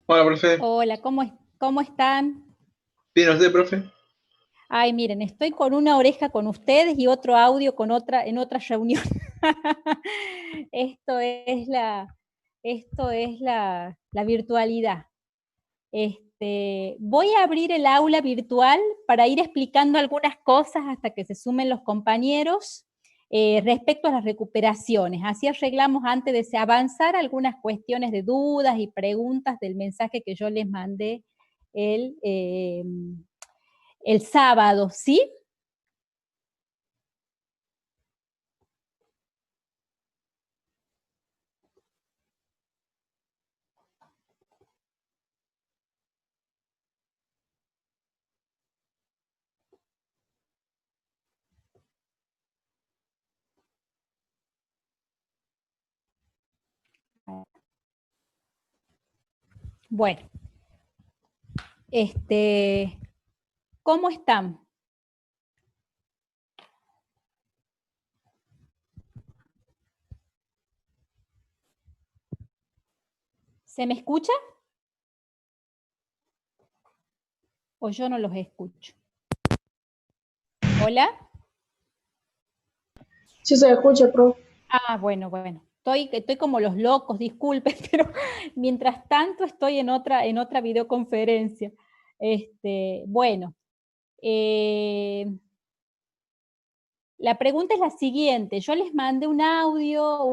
Hola, profe. Hola, ¿cómo están? ¿Bien usted, profe? Ay, miren, estoy con una oreja con ustedes y otro audio en otra reunión. Esto es la virtualidad. Voy a abrir el aula virtual para ir explicando algunas cosas hasta que se sumen los compañeros respecto a las recuperaciones. Así arreglamos antes de avanzar algunas cuestiones de dudas y preguntas del mensaje que yo les mandé el, eh, el sábado, ¿sí? Bueno, este, ¿cómo están? ¿Se me escucha o yo no los escucho? ¿Hola? Sí se escucha, profe. Ah, bueno. Estoy como los locos, disculpen, pero mientras tanto estoy en otra videoconferencia. Bueno, eh, la pregunta es la siguiente. Yo les mandé un audio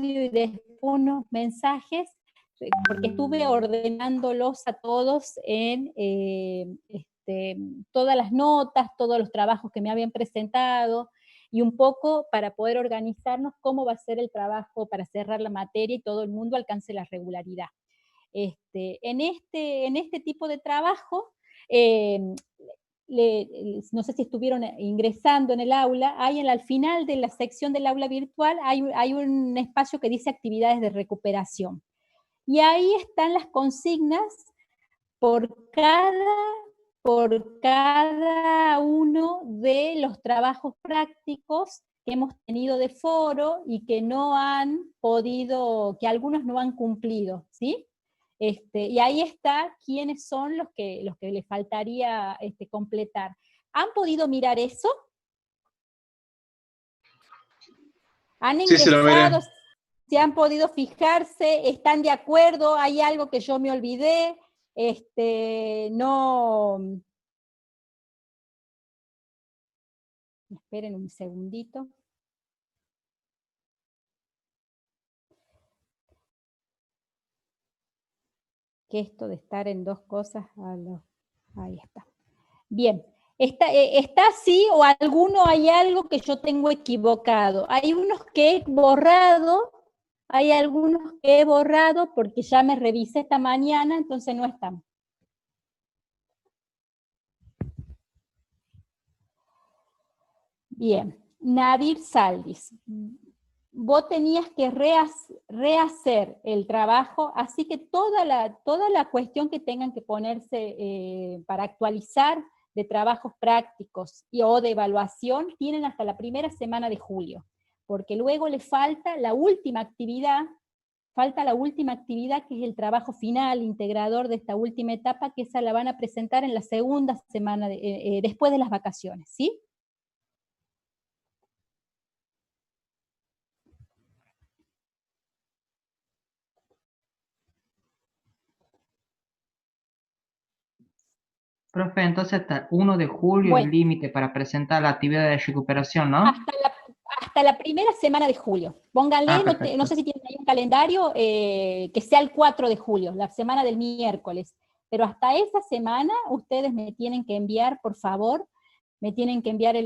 y después unos mensajes, porque estuve ordenándolos a todos en todas las notas, todos los trabajos que me habían presentado, y un poco para poder organizarnos cómo va a ser el trabajo para cerrar la materia y todo el mundo alcance la regularidad. En este tipo de trabajo, eh, no sé si estuvieron ingresando en el aula, al final de la sección del aula virtual hay un espacio que dice actividades de recuperación. Y ahí están las consignas por cada, por cada uno de los trabajos prácticos que hemos tenido de foro y que no han podido, que algunos no han cumplido, ¿sí? Y ahí está quiénes son los que les faltaría completar. ¿Han podido mirar eso? ¿Han Sí, se lo ingresado? veré. ¿Se han podido fijarse? ¿Están de acuerdo? ¿Hay algo que yo me olvidé? No, esperen un segundito. Que esto de estar en dos cosas, ahí está. Bien, está así o alguno hay algo que yo tengo equivocado. Hay unos que he borrado, hay algunos que he borrado porque ya me revisé esta mañana, entonces no están. Bien, Nadir Saldis, vos tenías que rehacer el trabajo, así que toda la cuestión que tengan que ponerse para actualizar de trabajos prácticos o de evaluación, tienen hasta la primera semana de julio, porque luego le falta la última actividad que es el trabajo final, integrador de esta última etapa, que esa la van a presentar en la segunda semana, después de las vacaciones, ¿sí? Profe, entonces hasta el 1 de julio el Bueno, límite para presentar la actividad de recuperación, ¿no? hasta la primera semana de julio. Ah, Pónganle, no sé perfecto. si tienen ahí un calendario, que sea el 4 de julio, la semana del miércoles. Pero hasta esa semana ustedes me tienen que enviar, por favor, me tienen que enviar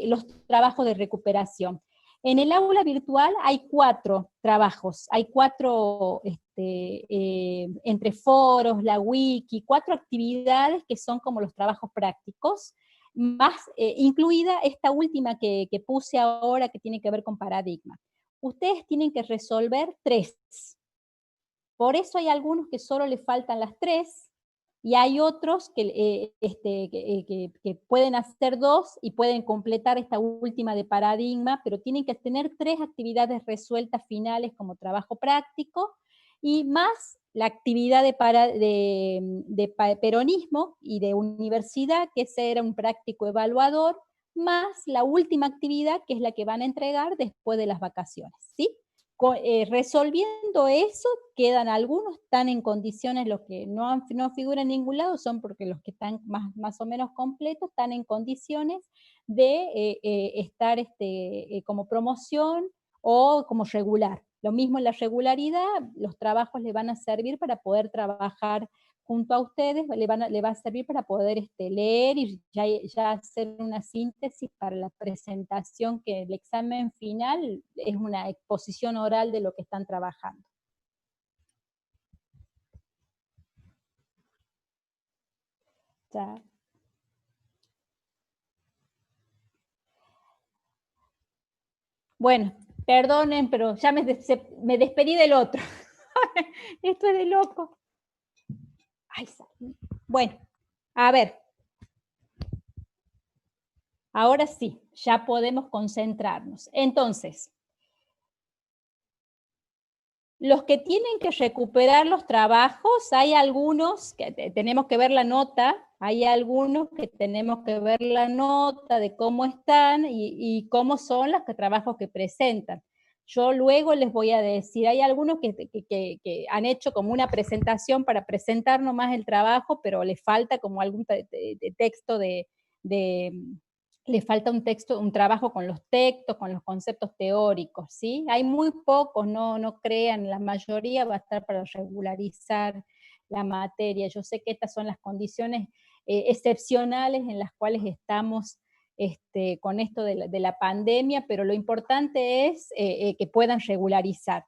los trabajos de recuperación. En el aula virtual hay 4 trabajos, hay 4, entre foros, la wiki, 4 actividades que son como los trabajos prácticos, más incluida esta última que puse ahora que tiene que ver con paradigma. Ustedes tienen que resolver 3. Por eso hay algunos que solo le faltan las 3 y hay otros que pueden hacer 2 y pueden completar esta última de paradigma, pero tienen que tener 3 actividades resueltas finales como trabajo práctico y más la actividad de peronismo y de universidad, que ese era un práctico evaluador, más la última actividad, que es la que van a entregar después de las vacaciones, ¿sí? Resolviendo eso, quedan algunos, están en condiciones, los que no figuran en ningún lado son porque los que están más o menos completos están en condiciones de estar como promoción o como regular. Lo mismo en la regularidad, los trabajos le van a servir para poder trabajar junto a ustedes, le va a servir para poder leer y ya hacer una síntesis para la presentación, que el examen final es una exposición oral de lo que están trabajando. Ya. Bueno, perdonen, pero ya me despedí del otro. Esto es de loco. Ay, bueno, a ver. Ahora sí, ya podemos concentrarnos. Entonces, los que tienen que recuperar los trabajos, hay algunos que tenemos que ver la nota, hay algunos que tenemos que ver la nota de cómo están y cómo son los trabajos que presentan. Yo luego les voy a decir, hay algunos que han hecho como una presentación para presentar nomás el trabajo, pero les falta como algún texto le falta un texto, un trabajo con los textos, con los conceptos teóricos, ¿sí? Hay muy pocos, no crean, la mayoría va a estar para regularizar la materia. Yo sé que estas son las condiciones excepcionales en las cuales estamos con esto de la pandemia, pero lo importante es que puedan regularizar.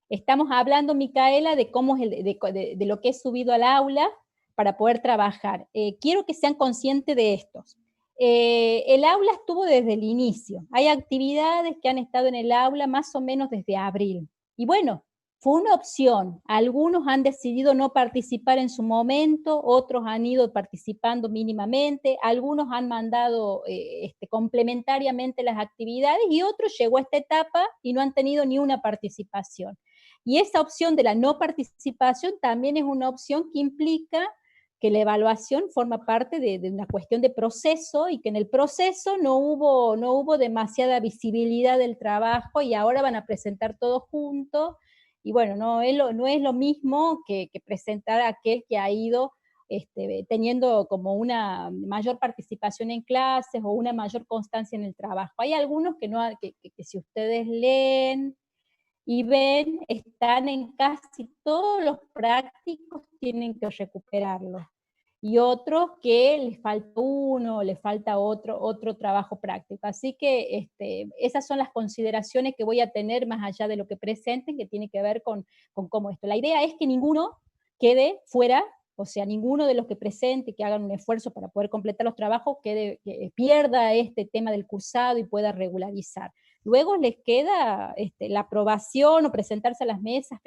Estamos hablando, Micaela, de cómo es de lo que es subido al aula, para poder trabajar. Quiero que sean conscientes de estos. El aula estuvo desde el inicio. Hay actividades que han estado en el aula más o menos desde abril. Y bueno, fue una opción. Algunos han decidido no participar en su momento, otros han ido participando mínimamente, algunos han mandado complementariamente las actividades y otros llegó a esta etapa y no han tenido ni una participación. Y esa opción de la no participación también es una opción que implica que la evaluación forma parte de una cuestión de proceso y que en el proceso no hubo demasiada visibilidad del trabajo y ahora van a presentar todo junto. Y bueno, no es lo mismo que presentar a aquel que ha ido teniendo como una mayor participación en clases o una mayor constancia en el trabajo. Hay algunos que si ustedes leen y ven, están en casi todos los prácticos, tienen que recuperarlo. Y otros que les falta uno, les falta otro trabajo práctico. Así que esas son las consideraciones que voy a tener más allá de lo que presenten, que tiene que ver con cómo esto. La idea es que ninguno quede fuera, o sea, ninguno de los que presente, que hagan un esfuerzo para poder completar los trabajos, que pierda este tema del cursado y pueda regularizar. Luego les queda la aprobación o presentarse a las mesas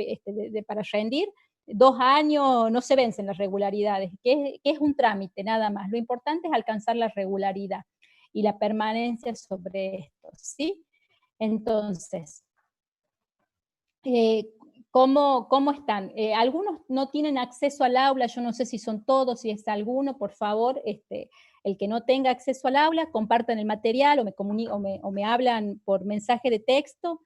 para rendir. 2 años no se vencen las regularidades, que es un trámite nada más. Lo importante es alcanzar la regularidad y la permanencia sobre esto, ¿sí? Entonces, ¿cómo están? Algunos no tienen acceso al aula, yo no sé si son todos, si es alguno, por favor, el que no tenga acceso al aula, compartan el material o me hablan por mensaje de texto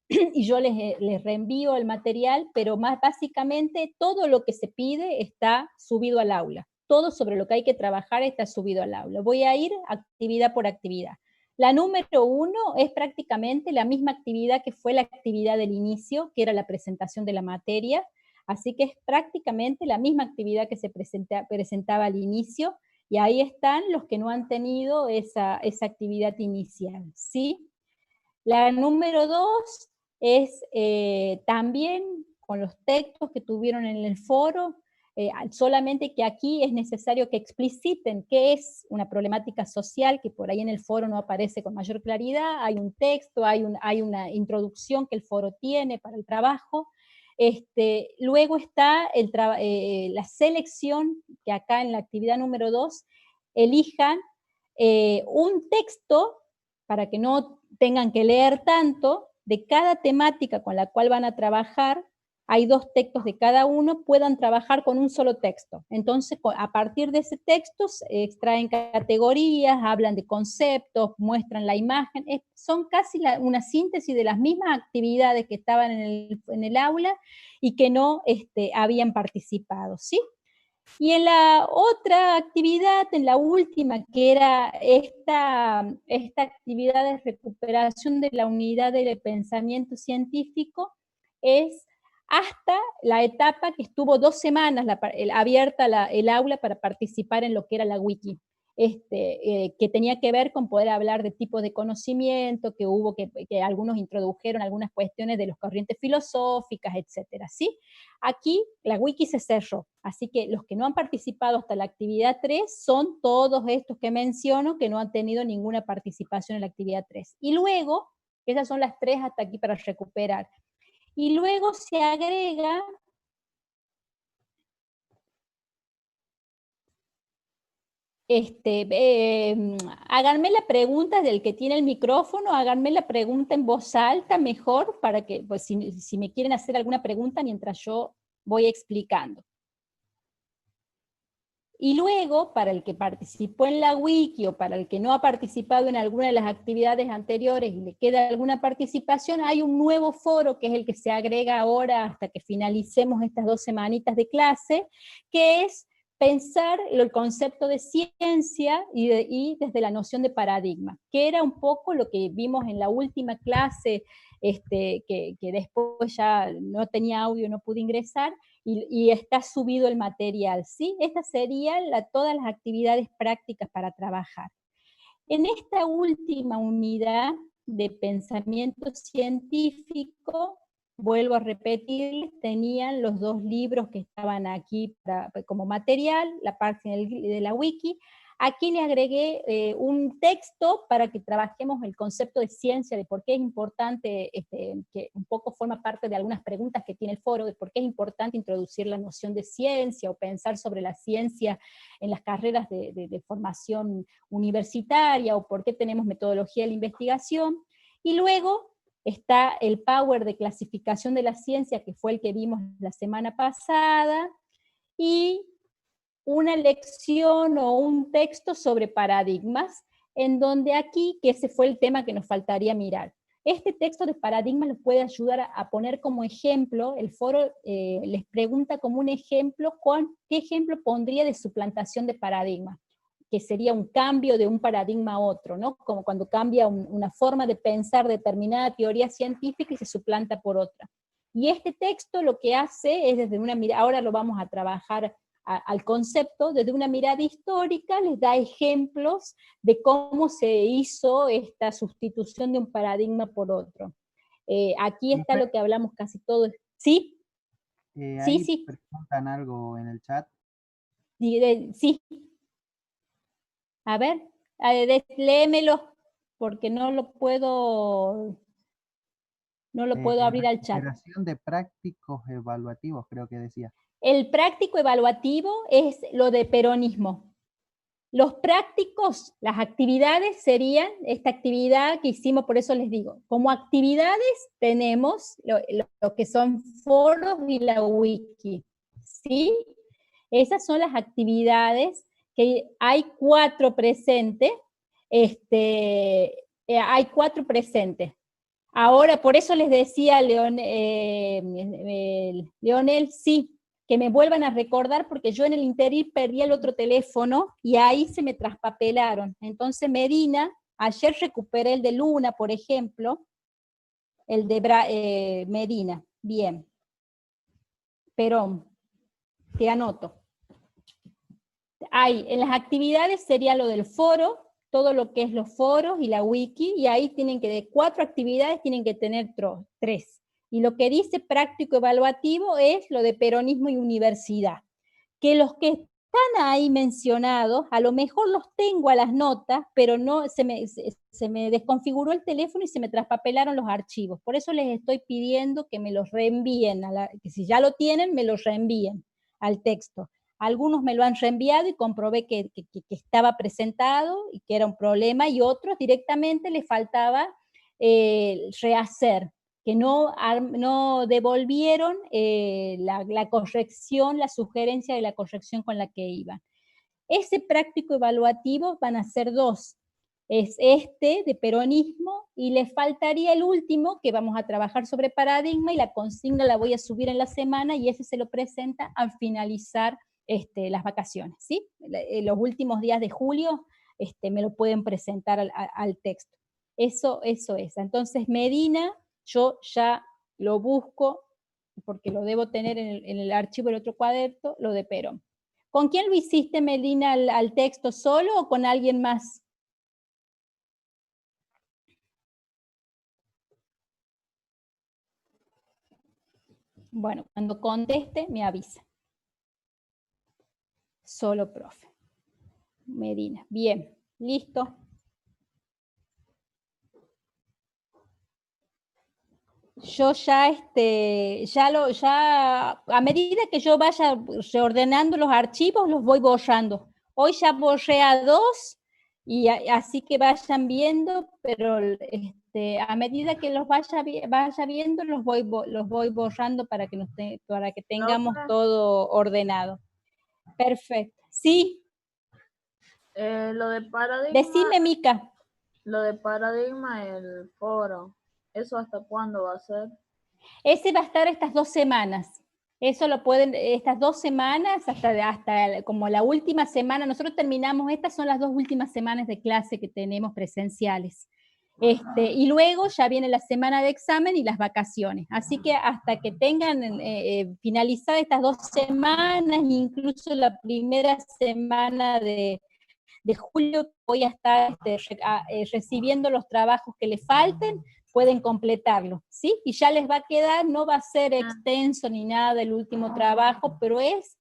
y yo les reenvío el material, pero más básicamente todo lo que se pide está subido al aula. Todo sobre lo que hay que trabajar está subido al aula. Voy a ir actividad por actividad. La número 1 es prácticamente la misma actividad que fue la actividad del inicio, que era la presentación de la materia, así que es prácticamente la misma actividad que se presentaba al inicio, y ahí están los que no han tenido esa actividad inicial, ¿sí? La número 2 es también con los textos que tuvieron en el foro, solamente que aquí es necesario que expliciten qué es una problemática social, que por ahí en el foro no aparece con mayor claridad, hay un texto, hay una introducción que el foro tiene para el trabajo. Luego está la selección, que acá en la actividad número 2 elijan un texto para que no tengan que leer tanto, de cada temática con la cual van a trabajar, hay 2 textos de cada uno, puedan trabajar con un solo texto. Entonces, a partir de ese texto, extraen categorías, hablan de conceptos, muestran la imagen, son casi una síntesis de las mismas actividades que estaban en el aula y que no habían participado, ¿sí? Y en la otra actividad, en la última, que era esta actividad de recuperación de la unidad del pensamiento científico, es hasta la etapa que estuvo 2 semanas abierta el aula para participar en lo que era la wiki. Que tenía que ver con poder hablar de tipos de conocimiento, que algunos introdujeron algunas cuestiones de las corrientes filosóficas, etcétera, ¿sí? Aquí la wiki se cerró, así que los que no han participado hasta la actividad 3 son todos estos que menciono que no han tenido ninguna participación en la actividad 3. Y luego, esas son las 3 hasta aquí para recuperar. Y luego se agrega háganme la pregunta del que tiene el micrófono, háganme la pregunta en voz alta mejor, para que, pues, si me quieren hacer alguna pregunta mientras yo voy explicando. Y luego, para el que participó en la wiki o para el que no ha participado en alguna de las actividades anteriores y le queda alguna participación, hay un nuevo foro que es el que se agrega ahora hasta que finalicemos estas 2 semanitas de clase, que es pensar el concepto de ciencia y desde la noción de paradigma, que era un poco lo que vimos en la última clase, que después ya no tenía audio, no pude ingresar, y está subido el material, ¿sí? Estas serían todas las actividades prácticas para trabajar. En esta última unidad de pensamiento científico, vuelvo a repetir, tenían los 2 libros que estaban aquí como material, la parte de la wiki. Aquí le agregué un texto para que trabajemos el concepto de ciencia, de por qué es importante, que un poco forma parte de algunas preguntas que tiene el foro, de por qué es importante introducir la noción de ciencia o pensar sobre la ciencia en las carreras de formación universitaria, o por qué tenemos metodología de la investigación. Y luego está el Power de clasificación de la ciencia, que fue el que vimos la semana pasada, y una lección o un texto sobre paradigmas, en donde aquí, que ese fue el tema que nos faltaría mirar. Este texto de paradigmas nos puede ayudar a poner como ejemplo, el foro les pregunta como un ejemplo, ¿qué ejemplo pondría de suplantación de paradigma? Que sería un cambio de un paradigma a otro, ¿no? Como cuando cambia una forma de pensar determinada teoría científica y se suplanta por otra. Y este texto lo que hace es desde una mirada, ahora lo vamos a trabajar al concepto, desde una mirada histórica, les da ejemplos de cómo se hizo esta sustitución de un paradigma por otro. Aquí está lo que hablamos casi todo. ¿Sí? Sí, ahí sí. preguntan algo en el chat. Sí. A ver, léemelo, porque no lo puedo abrir al chat. Recuperación de prácticos evaluativos, creo que decía. El práctico evaluativo es lo de peronismo. Los prácticos, las actividades serían esta actividad que hicimos, por eso les digo, como actividades tenemos lo que son foros y la wiki, ¿sí? Esas son las actividades que hay 4 presentes, hay 4 presentes. Ahora, por eso les decía Leonel, sí, que me vuelvan a recordar, porque yo en el interín perdí el otro teléfono y ahí se me traspapelaron. Entonces Medina, ayer recuperé el de Luna, por ejemplo, el de Medina, bien. Perón, te anoto. En las actividades sería lo del foro, todo lo que es los foros y la wiki, y ahí tienen que, de 4 actividades, tienen que tener 3. Y lo que dice práctico evaluativo es lo de peronismo y universidad. Que los que están ahí mencionados, a lo mejor los tengo a las notas, pero no se me desconfiguró el teléfono y se me traspapelaron los archivos. Por eso les estoy pidiendo que me los reenvíen, que si ya lo tienen, me los reenvíen al texto. Algunos me lo han reenviado y comprobé que estaba presentado y que era un problema, y otros directamente les faltaba rehacer. que no devolvieron la corrección, la sugerencia de la corrección con la que iban. Ese práctico evaluativo van a ser 2. Es este de peronismo y le faltaría el último que vamos a trabajar sobre paradigma y la consigna la voy a subir en la semana y ese se lo presenta al finalizar las vacaciones, ¿sí? Los últimos días de julio me lo pueden presentar al texto. Eso es. Entonces Medina, yo ya lo busco porque lo debo tener en el archivo del otro cuaderno, lo de Perón. ¿Con quién lo hiciste, Medina, al texto solo o con alguien más? Bueno, cuando conteste, me avisa. Solo, profe. Medina. Bien, listo. Yo ya, a medida que yo vaya reordenando los archivos, los voy borrando. Hoy ya borré a 2, y así que vayan viendo, pero a medida que los vaya viendo, los voy borrando para que tengamos todo ordenado. Perfecto. ¿Sí? Lo de paradigma. Decime, Mica. Lo de paradigma, el foro, ¿eso hasta cuándo va a ser? Ese va a estar estas 2 semanas. Eso lo pueden, estas 2 semanas, hasta como la última semana, nosotros terminamos, estas son las 2 últimas semanas de clase que tenemos presenciales. Y luego ya viene la semana de examen y las vacaciones. Así que hasta que tengan finalizadas estas 2 semanas, incluso la primera semana de julio, voy a estar recibiendo los trabajos que les falten, pueden completarlo, ¿sí? Y ya les va a quedar, no va a ser extenso ni nada del último trabajo, pero es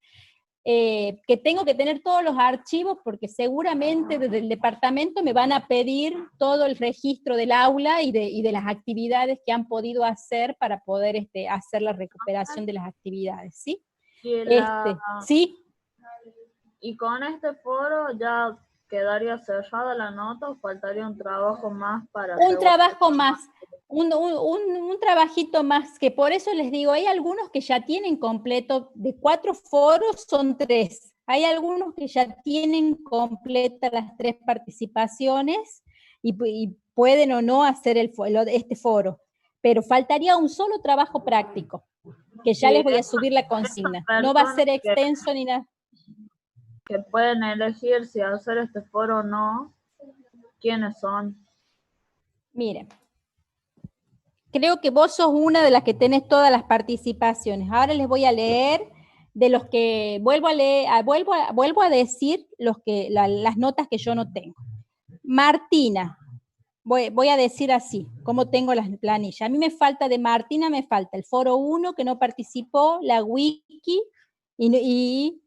que tengo que tener todos los archivos porque seguramente desde el departamento me van a pedir todo el registro del aula y de las actividades que han podido hacer para poder hacer la recuperación de las actividades, ¿sí? ¿Sí? ¿Y con este foro ya quedaría cerrada la nota o faltaría un trabajo más para... Un trabajo más, un trabajito más, que por eso les digo, hay algunos que ya tienen completo, de 4 foros son 3, hay algunos que ya tienen completas las 3 participaciones y pueden o no hacer este foro, pero faltaría un solo trabajo práctico, que ya les voy a subir la consigna, no va a ser extenso ni nada. Que pueden elegir si hacer este foro o no, ¿quiénes son? Miren, creo que vos sos una de las que tenés todas las participaciones. Ahora les voy a leer de los que vuelvo a decir las notas que yo no tengo. Martina, voy a decir así, como tengo las planillas. A mí me falta de Martina, me falta el foro 1 que no participó, la wiki, y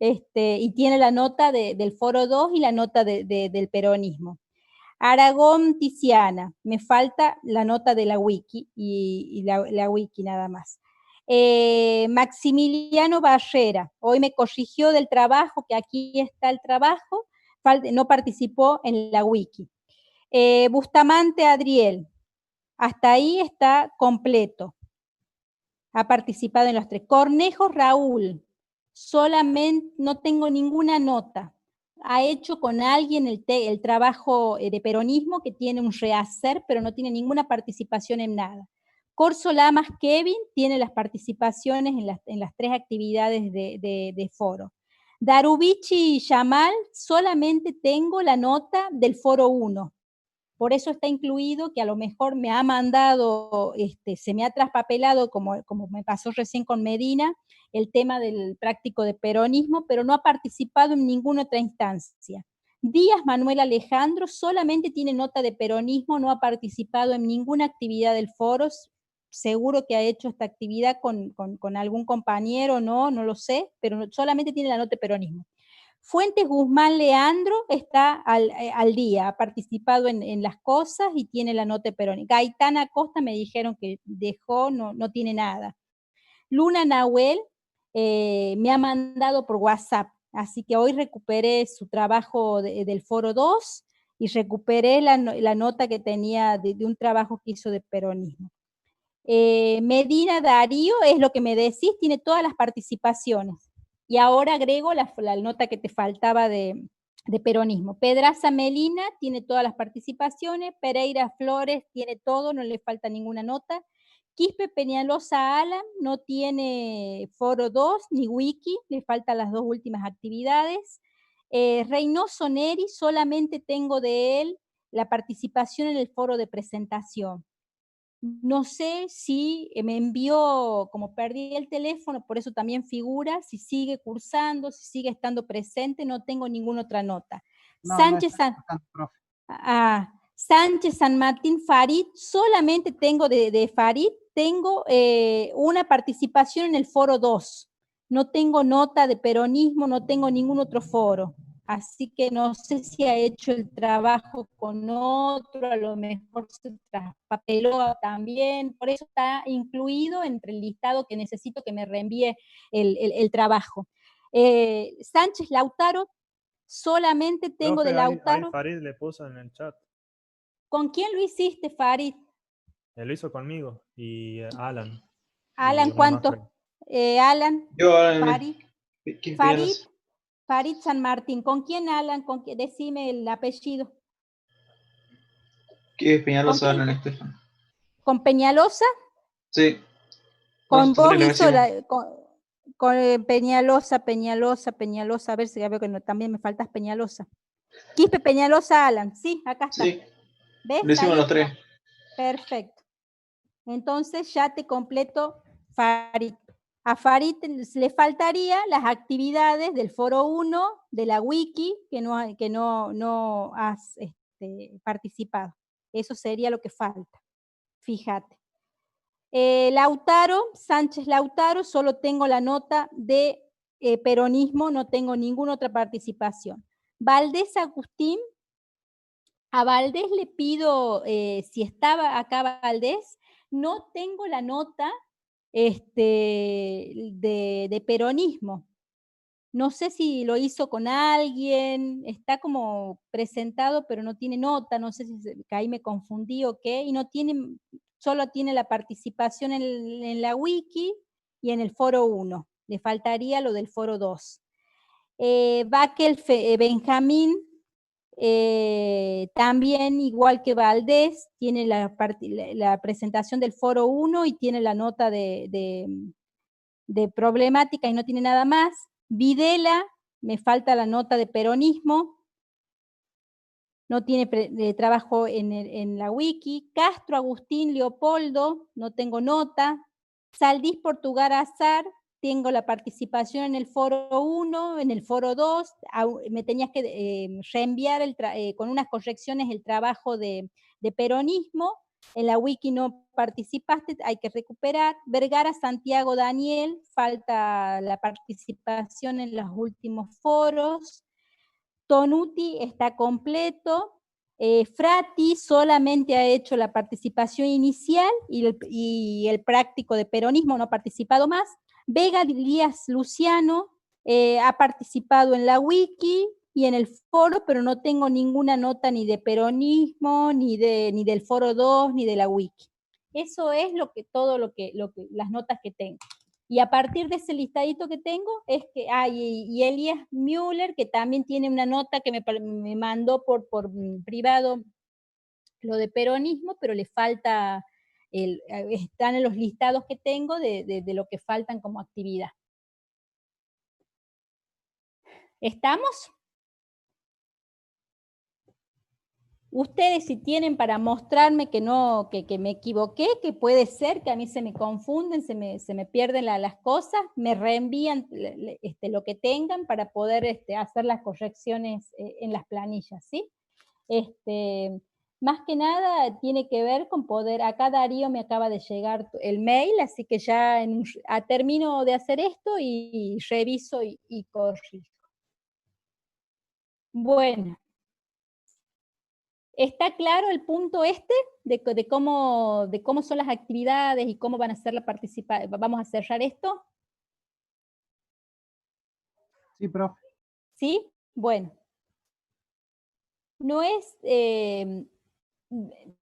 tiene la nota del foro 2 y la nota del peronismo. Aragón Tiziana, me falta la nota de la wiki y la wiki nada más. Maximiliano Barrera, hoy me corrigió del trabajo, que aquí está el trabajo, no participó en la wiki. Bustamante Adriel, hasta ahí está completo, ha participado en los 3. Cornejo Raúl, solamente no tengo ninguna nota. Ha hecho con alguien el trabajo de peronismo que tiene un rehacer, pero no tiene ninguna participación en nada. Corso Lamas Kevin tiene las participaciones en las 3 actividades de foro. Darubichi Yamal, solamente tengo la nota del foro 1. Por eso está incluido, que a lo mejor me ha mandado, se me ha traspapelado, como me pasó recién con Medina, el tema del práctico de peronismo, pero no ha participado en ninguna otra instancia. Díaz Manuel Alejandro solamente tiene nota de peronismo, no ha participado en ninguna actividad del foro, seguro que ha hecho esta actividad con algún compañero, no lo sé, pero solamente tiene la nota de peronismo. Fuentes Guzmán Leandro está al día, ha participado en las cosas y tiene la nota de peronismo. Gaitana Acosta me dijeron que dejó, no tiene nada. Luna Nahuel me ha mandado por WhatsApp, así que hoy recuperé su trabajo del foro 2 y recuperé la nota que tenía de un trabajo que hizo de peronismo. Medina Darío, es lo que me decís, tiene todas las participaciones. Y ahora agrego la nota que te faltaba de peronismo. Pedraza Melina tiene todas las participaciones, Pereira Flores tiene todo, no le falta ninguna nota. Quispe Peñalosa Alan no tiene foro 2 ni wiki, le faltan las dos últimas actividades. Reynoso Neri, solamente tengo de él la participación en el foro de presentación. No sé si me envió, como perdí el teléfono, por eso también figura, si sigue cursando, si sigue estando presente, no tengo ninguna otra nota. No, no Sánchez, está cursando, profe. Sánchez San Martín Farid, solamente tengo de Farid, tengo una participación en el foro 2. No tengo nota de peronismo, no tengo ningún otro foro. Así que no sé si ha hecho el trabajo con otro, a lo mejor se traspapeló también, por eso está incluido entre el listado que necesito que me reenvíe el trabajo. Sánchez Lautaro, solamente tengo Profe, de ahí Lautaro. Farid le puso en el chat. ¿Con quién lo hiciste, Farid? Él lo hizo conmigo y Alan. Alan, Y uno más, ¿cuánto? creo. Alan, Yo, Farid, ¿qué Farid, Peñalosa? Farid San Martín. ¿Con quién, Alan? Decime el apellido. ¿Qué ¿Con Peñalosa quién? hablan, Estefan? ¿Con Peñalosa? Sí. Con vos Nosotros le hizo decimos. con Peñalosa, a ver si ya veo que no, también me faltas Peñalosa. Quispe Peñalosa Alan, sí, acá está. Sí. ¿Ves? Le decimos Ahí los está. tres. Perfecto. Entonces ya te completo Farid. A Farid le faltaría las actividades del foro 1 de la wiki que no has participado. Eso sería lo que falta. Fíjate. Lautaro, Sánchez Lautaro, solo tengo la nota de peronismo, no tengo ninguna otra participación. Valdés Agustín, a Valdés le pido, si estaba acá Valdés, no tengo la nota de peronismo. No sé si lo hizo con alguien, está como presentado, pero no tiene nota, no sé si que ahí me confundí o qué, y no tiene, solo tiene la participación en la wiki y en el foro 1. Le faltaría lo del foro 2. Bakel Benjamín, también igual que Valdés, tiene la presentación del foro 1 y tiene la nota de problemática y no tiene nada más. Videla, me falta la nota de peronismo, no tiene trabajo en la wiki. Castro Agustín Leopoldo, no tengo nota. Saldís Portugal Azar, tengo la participación en el foro 1, en el foro 2, me tenías que reenviar con unas correcciones el trabajo de peronismo. En la wiki no participaste, hay que recuperar. Vergara Santiago Daniel, falta la participación en los últimos foros. Tonuti está completo. Frati solamente ha hecho la participación inicial y el práctico de peronismo no ha participado más. Vega Díaz Luciano ha participado en la wiki y en el foro, pero no tengo ninguna nota ni de peronismo, ni del foro 2, ni de la wiki. Eso es todo lo que las notas que tengo. Y a partir de ese listadito que tengo, es que y Elias Müller, que también tiene una nota que me mandó por privado lo de peronismo, pero le falta, están en los listados que tengo de lo que faltan como actividad. ¿Estamos? Ustedes si tienen para mostrarme que me equivoqué, que puede ser que a mí se me confunden, se me pierden las cosas, me reenvían lo que tengan para poder hacer las correcciones en las planillas, ¿sí? Más que nada tiene que ver con poder, acá Darío me acaba de llegar el mail, así que ya termino de hacer esto y reviso y corrijo. Bueno. ¿Está claro el punto de cómo son las actividades y cómo van a ser vamos a cerrar esto? Sí, profe. ¿Sí? Bueno. No es,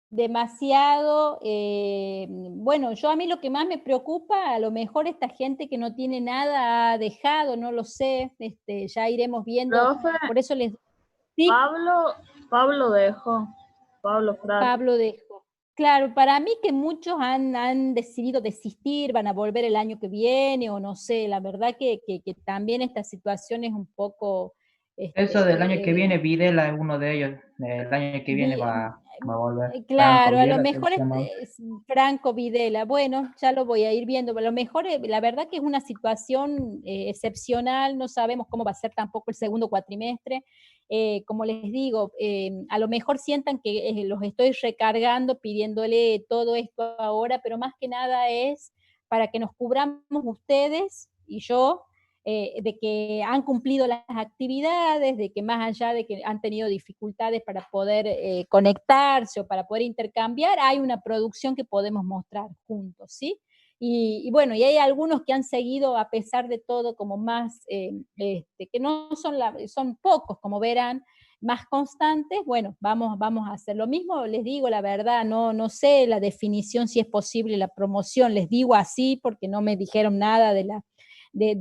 demasiado, bueno, yo a mí lo que más me preocupa, a lo mejor esta gente que no tiene nada ha dejado, no lo sé, ya iremos viendo, Profe, por eso les... Sí, Pablo dejó, Pablo Frati. Pablo dejó. Claro, para mí que muchos han decidido desistir, van a volver el año que viene, o no sé, la verdad que también esta situación es un poco... Eso del año que viene, Videla es uno de ellos. El año que viene vi- va a volver. Franco Claro, a lo Videla, creo que mejor se llama. es Franco Videla, bueno, ya lo voy a ir viendo, a lo mejor la verdad que es una situación excepcional, no sabemos cómo va a ser tampoco el segundo cuatrimestre, como les digo, a lo mejor sientan que los estoy recargando pidiéndole todo esto ahora, pero más que nada es para que nos cubramos ustedes y yo, de que han cumplido las actividades, de que más allá de que han tenido dificultades para poder conectarse o para poder intercambiar, hay una producción que podemos mostrar juntos, ¿sí? Y bueno, y hay algunos que han seguido a pesar de todo como más, que no son, son pocos, como verán, más constantes, bueno, vamos a hacer lo mismo, les digo la verdad, no sé la definición si es posible la promoción, les digo así porque no me dijeron nada de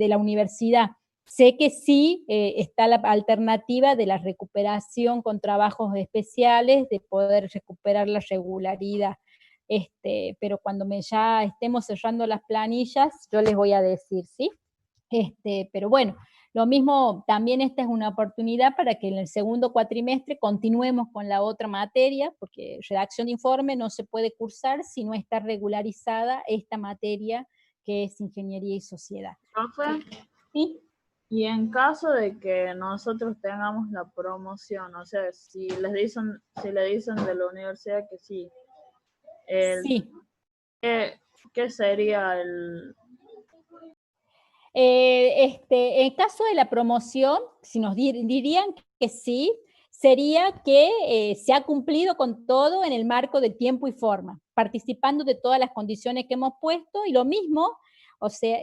la universidad. Sé que sí está la alternativa de la recuperación con trabajos especiales, de poder recuperar la regularidad. Pero cuando ya estemos cerrando las planillas, yo les voy a decir, ¿sí? Pero bueno, lo mismo, también esta es una oportunidad para que en el segundo cuatrimestre continuemos con la otra materia, porque redacción de informe no se puede cursar si no está regularizada esta materia que es ingeniería y sociedad. Profe, ¿Sí? y en caso de que nosotros tengamos la promoción, o sea, si le dicen de la universidad que sí, Sí. ¿qué sería el...? En caso de la promoción, si nos dirían que sí, sería que se ha cumplido con todo en el marco de tiempo y forma, participando de todas las condiciones que hemos puesto, y lo mismo, o sea,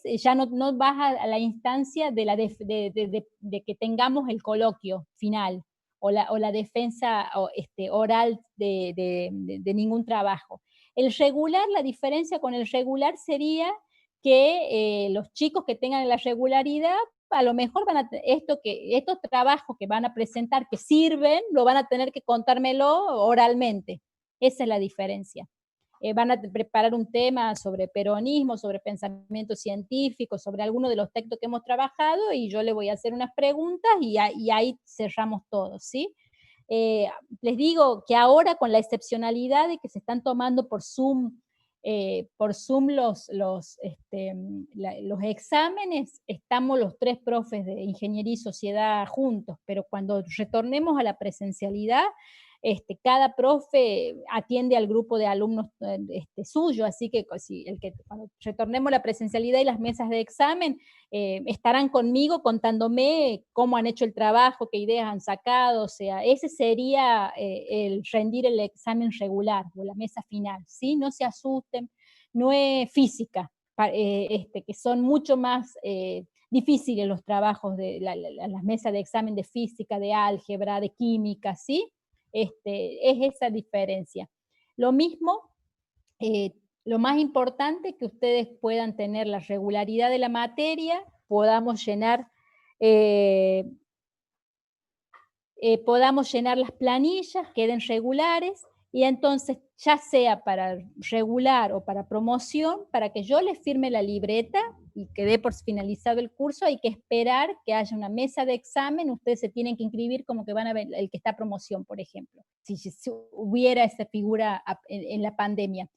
ya no vas a la instancia de que tengamos el coloquio final, o la defensa oral de ningún trabajo. El regular, la diferencia con el regular sería que los chicos que tengan la regularidad, a lo mejor estos trabajos que van a presentar que sirven, lo van a tener que contármelo oralmente. Esa es la diferencia. Van a preparar un tema sobre peronismo, sobre pensamiento científico, sobre alguno de los textos que hemos trabajado, y yo le voy a hacer unas preguntas y ahí cerramos todo, ¿sí? Les digo que ahora, con la excepcionalidad de que se están tomando por Zoom los exámenes, estamos los 3 profes de ingeniería y sociedad juntos, pero cuando retornemos a la presencialidad, cada profe atiende al grupo de alumnos suyo, así que cuando retornemos a la presencialidad y las mesas de examen, estarán conmigo contándome cómo han hecho el trabajo, qué ideas han sacado, o sea, ese sería el rendir el examen regular o la mesa final, ¿sí? No se asusten, no es física, que son mucho más difíciles los trabajos de las mesas de examen de física, de álgebra, de química, ¿sí? Es esa diferencia. Lo mismo, lo más importante, que ustedes puedan tener la regularidad de la materia, podamos llenar las planillas, queden regulares, y entonces, ya sea para regular o para promoción, para que yo les firme la libreta y que dé por finalizado el curso, hay que esperar que haya una mesa de examen. Ustedes se tienen que inscribir como que van a ver el que está a promoción, por ejemplo, si hubiera esa figura en la pandemia.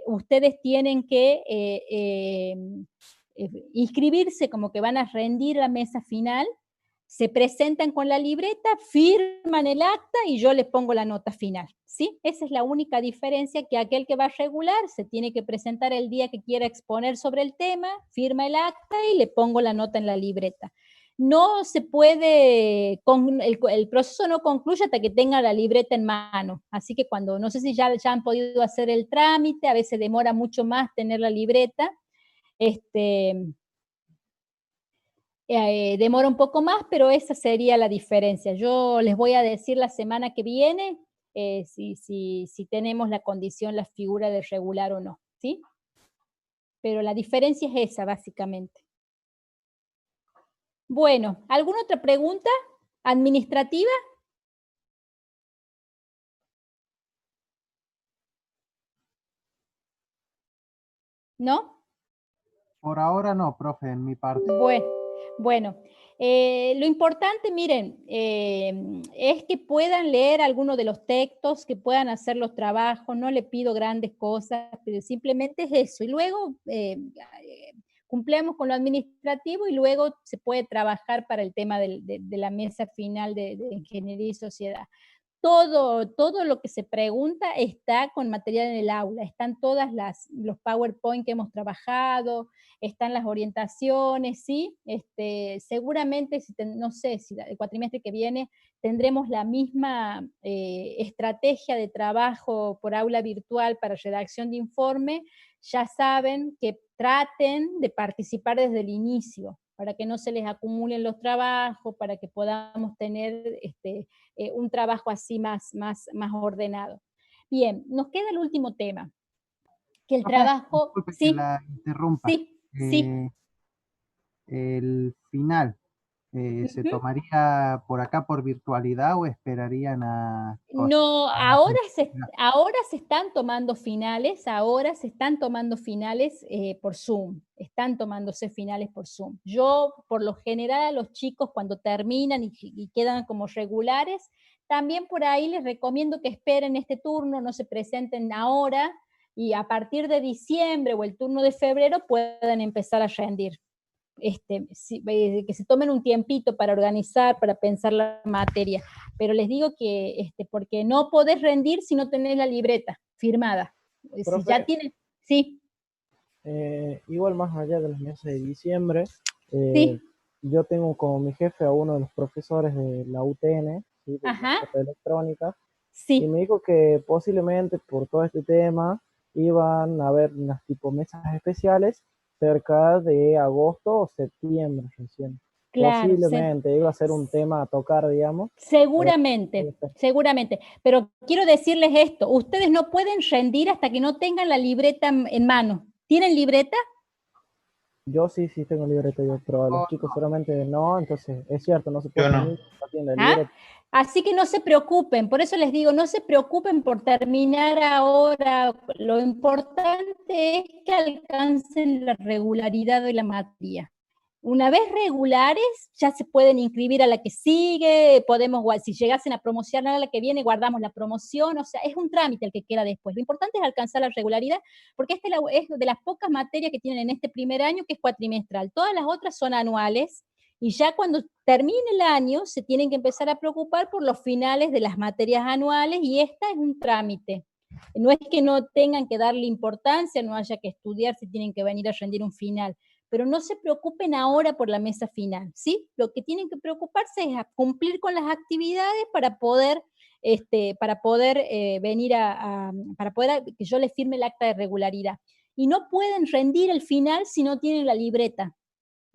Ustedes tienen que inscribirse como que van a rendir la mesa final, se presentan con la libreta, firman el acta y yo les pongo la nota final, ¿sí? Esa es la única diferencia, que aquel que va a regular se tiene que presentar el día que quiera exponer sobre el tema, firma el acta y le pongo la nota en la libreta. No se puede, el proceso no concluye hasta que tenga la libreta en mano, así que no sé si ya han podido hacer el trámite, a veces demora mucho más tener la libreta, demora un poco más, pero esa sería la diferencia. Yo les voy a decir la semana que viene si tenemos la condición, la figura de regular o no, ¿sí? Pero la diferencia es esa, básicamente. Bueno, ¿alguna otra pregunta administrativa? ¿No? Por ahora no, profe, en mi parte. Bueno, lo importante, miren, es que puedan leer algunos de los textos, que puedan hacer los trabajos, no le pido grandes cosas, pero simplemente es eso. Y luego cumplemos con lo administrativo y luego se puede trabajar para el tema de la mesa final de Ingeniería y Sociedad. Todo lo que se pregunta está con material en el aula, están los PowerPoint que hemos trabajado, están las orientaciones, ¿sí? Seguramente, no sé, si el cuatrimestre que viene tendremos la misma estrategia de trabajo por aula virtual para redacción de informe, ya saben que traten de participar desde el inicio, para que no se les acumulen los trabajos, para que podamos tener un trabajo así más ordenado. Bien, nos queda el último tema, que el Profe, trabajo... disculpe que Sí, la interrumpa. sí. El final, ¿se Ujú. tomaría por acá por virtualidad o esperarían a No, a la presencialidad? ahora se están tomando finales, por Zoom, están tomándose finales por Zoom. Yo, por lo general, a los chicos cuando terminan y quedan como regulares, también por ahí les recomiendo que esperen este turno, no se presenten ahora, y a partir de diciembre o el turno de febrero puedan empezar a rendir. Que se tomen un tiempito para organizar, para pensar la materia, pero les digo que porque no podés rendir si no tenés la libreta firmada. Si Profe, ya tienen, sí, igual más allá de los meses de diciembre, eh, sí, yo tengo como mi jefe a uno de los profesores de la UTN, ¿sí? De la ajá, Facultad de Electrónica, y sí, me dijo que posiblemente por todo este tema iban a haber unas tipo mesas especiales cerca de agosto o septiembre recién. claro, Posiblemente iba a ser un tema a tocar, digamos. seguramente, seguramente, pero quiero decirles esto, ustedes no pueden rendir hasta que no tengan la libreta en mano. ¿Tienen libreta? Yo sí tengo libreta, yo, pero a los Oh, chicos seguramente no, entonces es cierto, no se puede Yo no. rendir, no tienen la ¿Ah? libreta. Así que no se preocupen, por eso les digo, no se preocupen por terminar ahora, lo importante es que alcancen la regularidad de la materia. Una vez regulares, ya se pueden inscribir a la que sigue, si llegasen a promocionar a la que viene, guardamos la promoción, o sea, es un trámite el que queda después. Lo importante es alcanzar la regularidad, porque es de las pocas materias que tienen en este primer año que es cuatrimestral. Todas las otras son anuales, y ya cuando termine el año se tienen que empezar a preocupar por los finales de las materias anuales, y esta es un trámite. No es que no tengan que darle importancia, no haya que estudiar si tienen que venir a rendir un final, pero no se preocupen ahora por la mesa final, ¿sí? Lo que tienen que preocuparse es a cumplir con las actividades para poder venir para poder que yo les firme el acta de regularidad. Y no pueden rendir el final si no tienen la libreta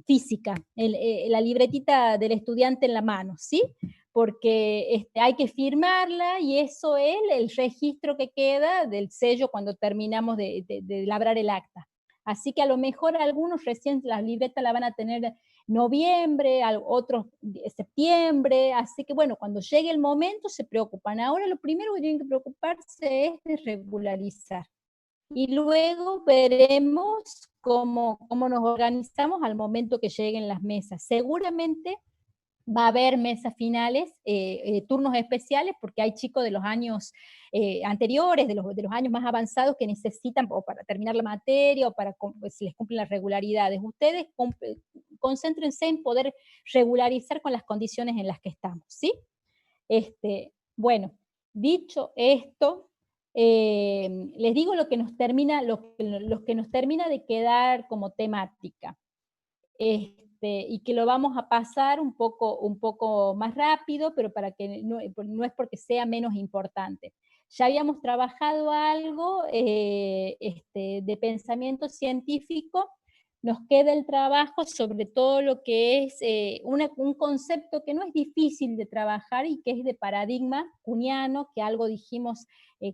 física, la libretita del estudiante en la mano, ¿sí? Porque hay que firmarla y eso es el registro que queda del sello cuando terminamos de labrar el acta. Así que a lo mejor algunos recién la libreta la van a tener noviembre, otros septiembre, así que bueno, cuando llegue el momento se preocupan. Ahora lo primero que tienen que preocuparse es de regularizar. Y luego veremos cómo nos organizamos al momento que lleguen las mesas. Seguramente va a haber mesas finales, turnos especiales, porque hay chicos de los años anteriores, de los años más avanzados que necesitan o para terminar la materia o para pues, si les cumplen las regularidades. Ustedes concéntrense en poder regularizar con las condiciones en las que estamos, ¿sí? Bueno, dicho esto, les digo lo que nos termina, lo que nos termina de quedar como temática. Y que lo vamos a pasar un poco más rápido, pero para que no es porque sea menos importante. Ya habíamos trabajado algo de pensamiento científico nos queda el trabajo sobre todo lo que es un concepto que no es difícil de trabajar y que es de paradigma kuhniano, que algo dijimos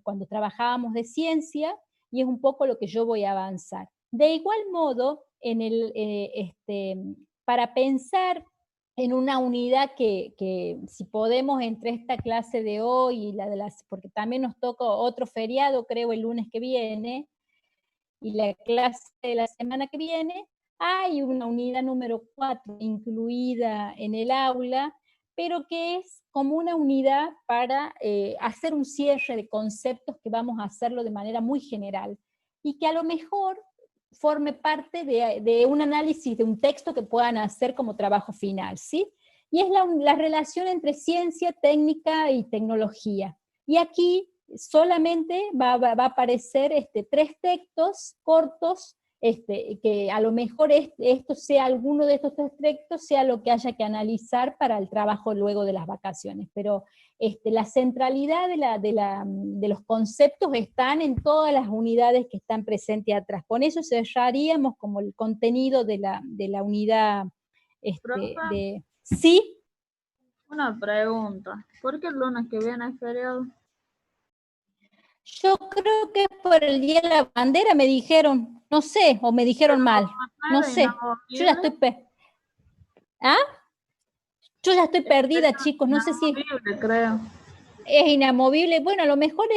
cuando trabajábamos de ciencia, y es un poco lo que yo voy a avanzar. De igual modo, para pensar en una unidad que si podemos entre esta clase de hoy y la de porque también nos toca otro feriado, creo, el lunes que viene, y la clase de la semana que viene, hay una unidad número 4 incluida en el aula, pero que es como una unidad para hacer un cierre de conceptos que vamos a hacerlo de manera muy general, y que a lo mejor forme parte de un análisis de un texto que puedan hacer como trabajo final, ¿sí? Y es la relación entre ciencia, técnica y tecnología. Y aquí solamente va a aparecer 3 textos cortos, que a lo mejor esto sea alguno de estos 3 textos, sea lo que haya que analizar para el trabajo luego de las vacaciones, pero la centralidad de los conceptos están en todas las unidades que están presentes atrás. Con eso cerraríamos como el contenido de la unidad. Profe, ¿Sí? una pregunta. ¿Por qué el lunes que viene es feriado? Yo creo que por el Día de la Bandera me dijeron, no sé, o me dijeron mal, no sé. Yo ya estoy Yo ya estoy perdida, chicos, no sé si creo. es inamovible. Bueno, a lo mejor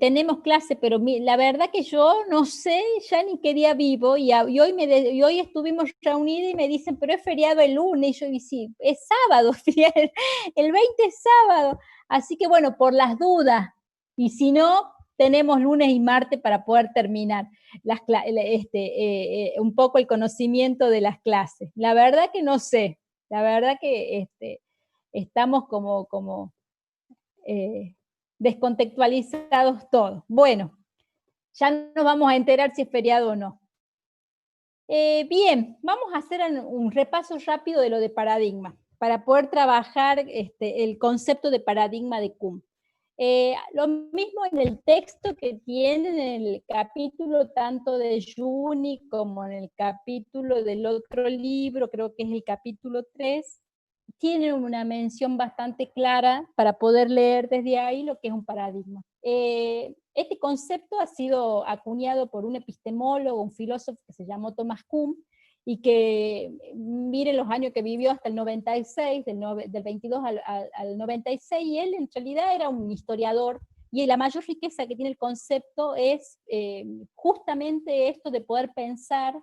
tenemos clase, pero la verdad que yo no sé ya ni qué día vivo, y hoy estuvimos reunidos y me dicen, pero es feriado el lunes, y yo dije, sí, es sábado, el 20 es sábado, así que bueno, por las dudas, y si no, tenemos lunes y martes para poder terminar un poco el conocimiento de las clases. La verdad que no sé, la verdad que estamos como descontextualizados todos. Bueno, ya nos vamos a enterar si es feriado o no. Bien, vamos a hacer un repaso rápido de lo de paradigma, para poder trabajar el concepto de paradigma de Kuhn. Lo mismo en el texto que tienen en el capítulo tanto de Juni como en el capítulo del otro libro, creo que es el capítulo 3, tienen una mención bastante clara para poder leer desde ahí lo que es un paradigma. Este concepto ha sido acuñado por un epistemólogo, un filósofo que se llamó Thomas Kuhn, y que, miren los años que vivió hasta el 96, del 22 al 96, y él en realidad era un historiador, y la mayor riqueza que tiene el concepto es justamente esto de poder pensar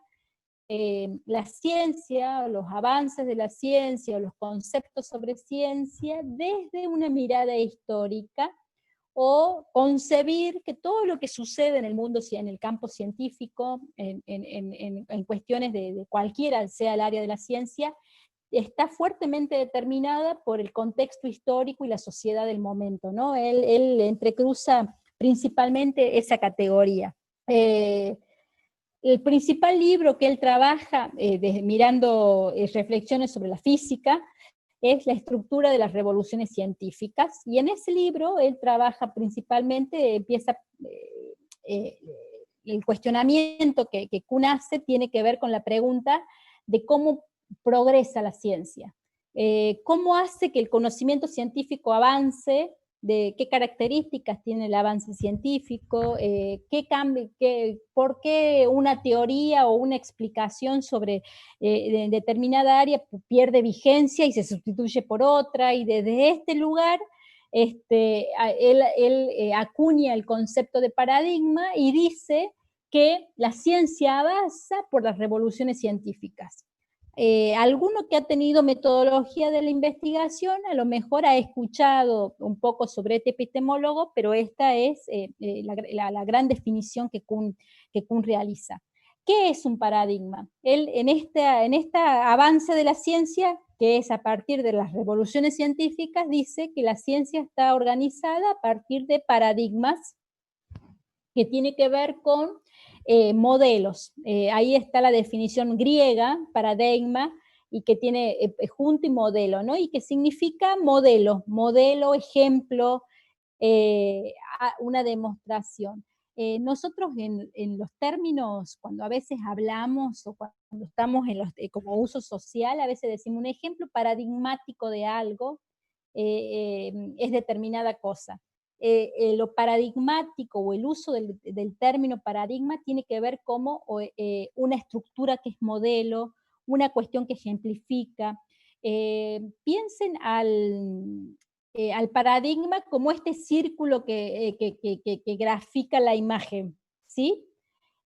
la ciencia, los avances de la ciencia, o los conceptos sobre ciencia, desde una mirada histórica, o concebir que todo lo que sucede en el mundo, en el campo científico, en cuestiones de cualquiera sea el área de la ciencia, está fuertemente determinada por el contexto histórico y la sociedad del momento, ¿no? Él entrecruza principalmente esa categoría. El principal libro que él trabaja, mirando reflexiones sobre la física, es La estructura de las revoluciones científicas, y en ese libro él trabaja principalmente, el cuestionamiento que Kuhn hace tiene que ver con la pregunta de cómo progresa la ciencia, cómo hace que el conocimiento científico avance, de qué características tiene el avance científico, por qué una teoría o una explicación sobre determinada área pierde vigencia y se sustituye por otra, y desde este lugar él acuña el concepto de paradigma y dice que la ciencia avanza por las revoluciones científicas. Alguno que ha tenido metodología de la investigación a lo mejor ha escuchado un poco sobre este epistemólogo, pero esta es la gran definición que Kuhn realiza. ¿Qué es un paradigma? Él en este avance de la ciencia, que es a partir de las revoluciones científicas, dice que la ciencia está organizada a partir de paradigmas que tiene que ver con modelos. Ahí está la definición griega, paradigma, y que tiene junto y modelo, ¿no? Y que significa modelo, ejemplo, una demostración. nosotros en los términos, cuando a veces hablamos o cuando estamos como uso social, a veces decimos un ejemplo paradigmático de algo, es determinada cosa. Lo paradigmático o el uso del término paradigma tiene que ver como una estructura que es modelo, una cuestión que ejemplifica. Piensen al paradigma como este círculo que grafica la imagen, ¿sí?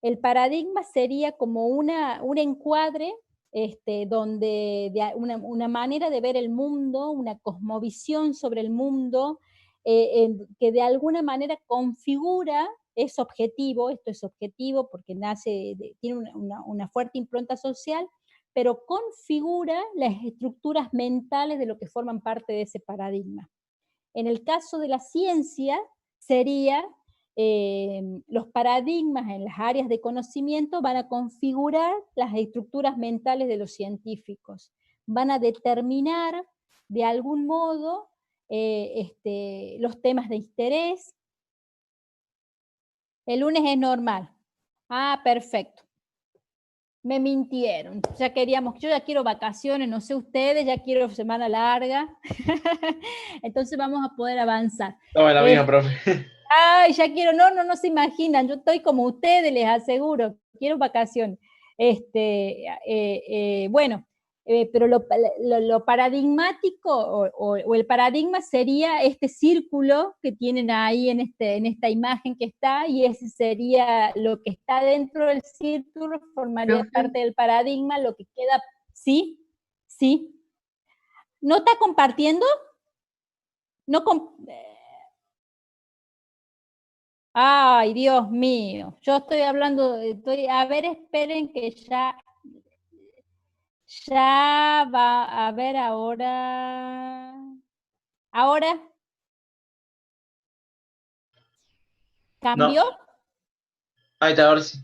El paradigma sería como un encuadre donde una manera de ver el mundo, una cosmovisión sobre el mundo, que de alguna manera configura, es objetivo, esto es objetivo porque tiene una fuerte impronta social, pero configura las estructuras mentales de lo que forman parte de ese paradigma. En el caso de la ciencia, sería los paradigmas en las áreas de conocimiento van a configurar las estructuras mentales de los científicos, van a determinar de algún modo los temas de interés. El lunes es normal. Ah, perfecto. Me mintieron, yo ya quiero vacaciones, no sé ustedes, ya quiero semana larga, entonces vamos a poder avanzar. No, la mía, profe. Ay, ya quiero, no se imaginan, yo estoy como ustedes, les aseguro, quiero vacaciones. Bueno, pero lo paradigmático o el paradigma sería este círculo que tienen ahí en esta imagen que está, y ese sería lo que está dentro del círculo, formaría parte del paradigma, lo que queda, ¿sí? ¿Sí? ¿No está compartiendo? No Ay, Dios mío, yo estoy hablando, a ver, esperen que ya va a ver ahora. ¿Ahora? ¿Cambió? No. Ahí está, ahora sí.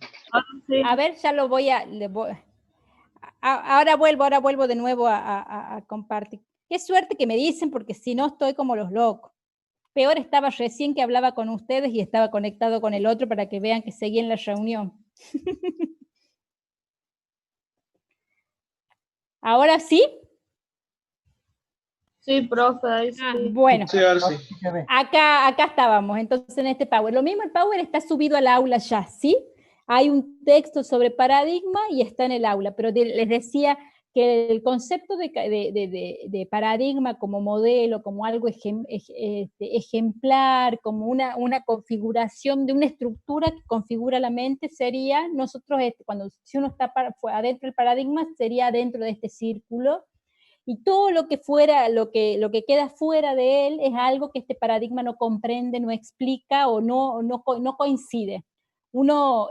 Sí. A ver, ya ahora vuelvo de nuevo a compartir. Qué suerte que me dicen, porque si no estoy como los locos. Peor estaba recién que hablaba con ustedes y estaba conectado con el otro para que vean que seguía en la reunión. ¿Ahora sí? Sí, profe, ahí sí. Bueno, Sí, ahora sí. acá estábamos, entonces en este Power. Lo mismo, el Power está subido al aula ya, ¿sí? Hay un texto sobre paradigma y está en el aula, pero les decía que el concepto de paradigma como modelo, como algo ejemplar, como una configuración de una estructura que configura la mente, sería, nosotros, si uno está adentro del paradigma, sería dentro de este círculo, y todo lo que queda fuera de él es algo que este paradigma no comprende, no explica o no coincide. Uno,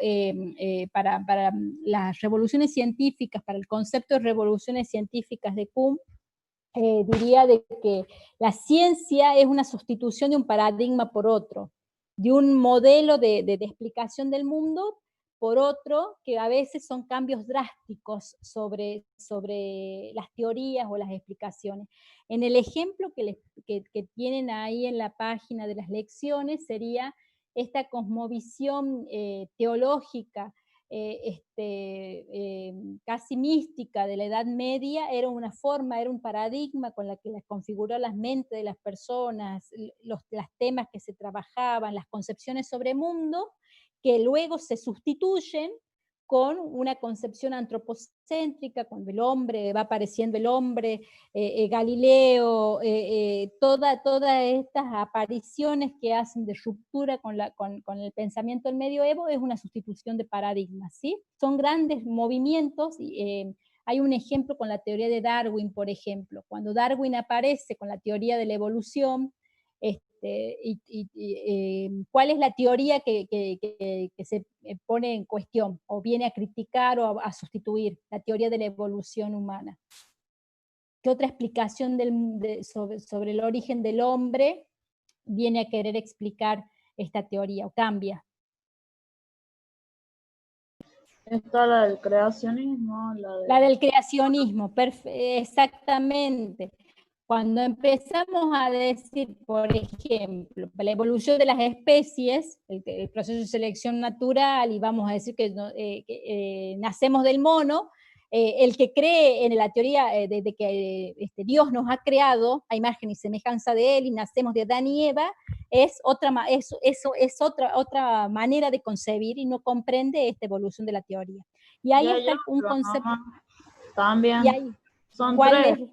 para las revoluciones científicas, para el concepto de revoluciones científicas de Kuhn, diría de que la ciencia es una sustitución de un paradigma por otro, de un modelo de explicación del mundo por otro, que a veces son cambios drásticos sobre las teorías o las explicaciones. En el ejemplo que tienen ahí en la página de las lecciones sería esta cosmovisión teológica, casi mística de la Edad Media, era una forma, era un paradigma con la que las configuró las mentes de las personas, los temas que se trabajaban, las concepciones sobre mundo, que luego se sustituyen con una concepción antropocéntrica, cuando el hombre, va apareciendo el hombre, Galileo, todas estas apariciones que hacen de ruptura con el pensamiento del medioevo, es una sustitución de paradigmas, ¿sí? Son grandes movimientos, hay un ejemplo con la teoría de Darwin, por ejemplo, cuando Darwin aparece con la teoría de la evolución, ¿cuál es la teoría que se pone en cuestión o viene a criticar o a sustituir? La teoría de la evolución humana. ¿Qué otra explicación sobre el origen del hombre viene a querer explicar esta teoría o cambia? Está la del creacionismo. La del creacionismo, exactamente. Cuando empezamos a decir, por ejemplo, la evolución de las especies, el proceso de selección natural, y vamos a decir que, nacemos del mono, el que cree en la teoría de que Dios nos ha creado a imagen y semejanza de él, y nacemos de Adán y Eva, es otra manera de concebir y no comprende esta evolución de la teoría. Y ahí está un concepto. También. Y ahí, Son ¿cuál tres. es?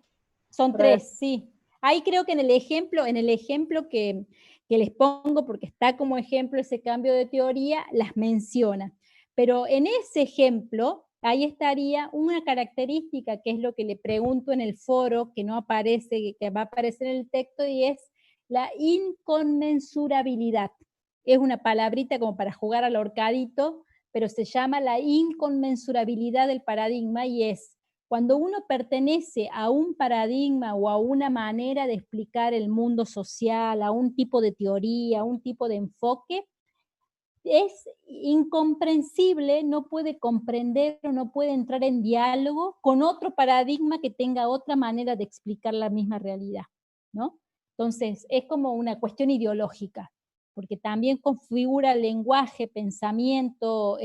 Son tres, sí. Ahí creo que en el ejemplo que les pongo, porque está como ejemplo ese cambio de teoría, las menciona. Pero en ese ejemplo, ahí estaría una característica que es lo que le pregunto en el foro, que no aparece, que va a aparecer en el texto, y es la inconmensurabilidad. Es una palabrita como para jugar al ahorcadito, pero se llama la inconmensurabilidad del paradigma, y es cuando uno pertenece a un paradigma o a una manera de explicar el mundo social, a un tipo de teoría, a un tipo de enfoque, es incomprensible, no puede comprender o no puede entrar en diálogo con otro paradigma que tenga otra manera de explicar la misma realidad, ¿no? Entonces, es como una cuestión ideológica, porque también configura lenguaje, pensamiento,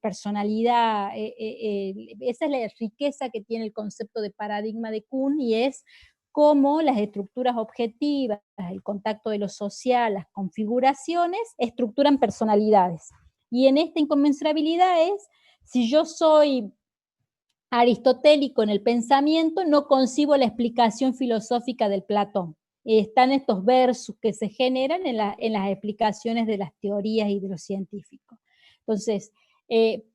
personalidad. Esa es la riqueza que tiene el concepto de paradigma de Kuhn, y es cómo las estructuras objetivas, el contacto de lo social, las configuraciones, estructuran personalidades. Y en esta inconmensurabilidad es, si yo soy aristotélico en el pensamiento, no concibo la explicación filosófica del Platón. Están estos versos que se generan en las explicaciones de las teorías y de los científicos. Entonces,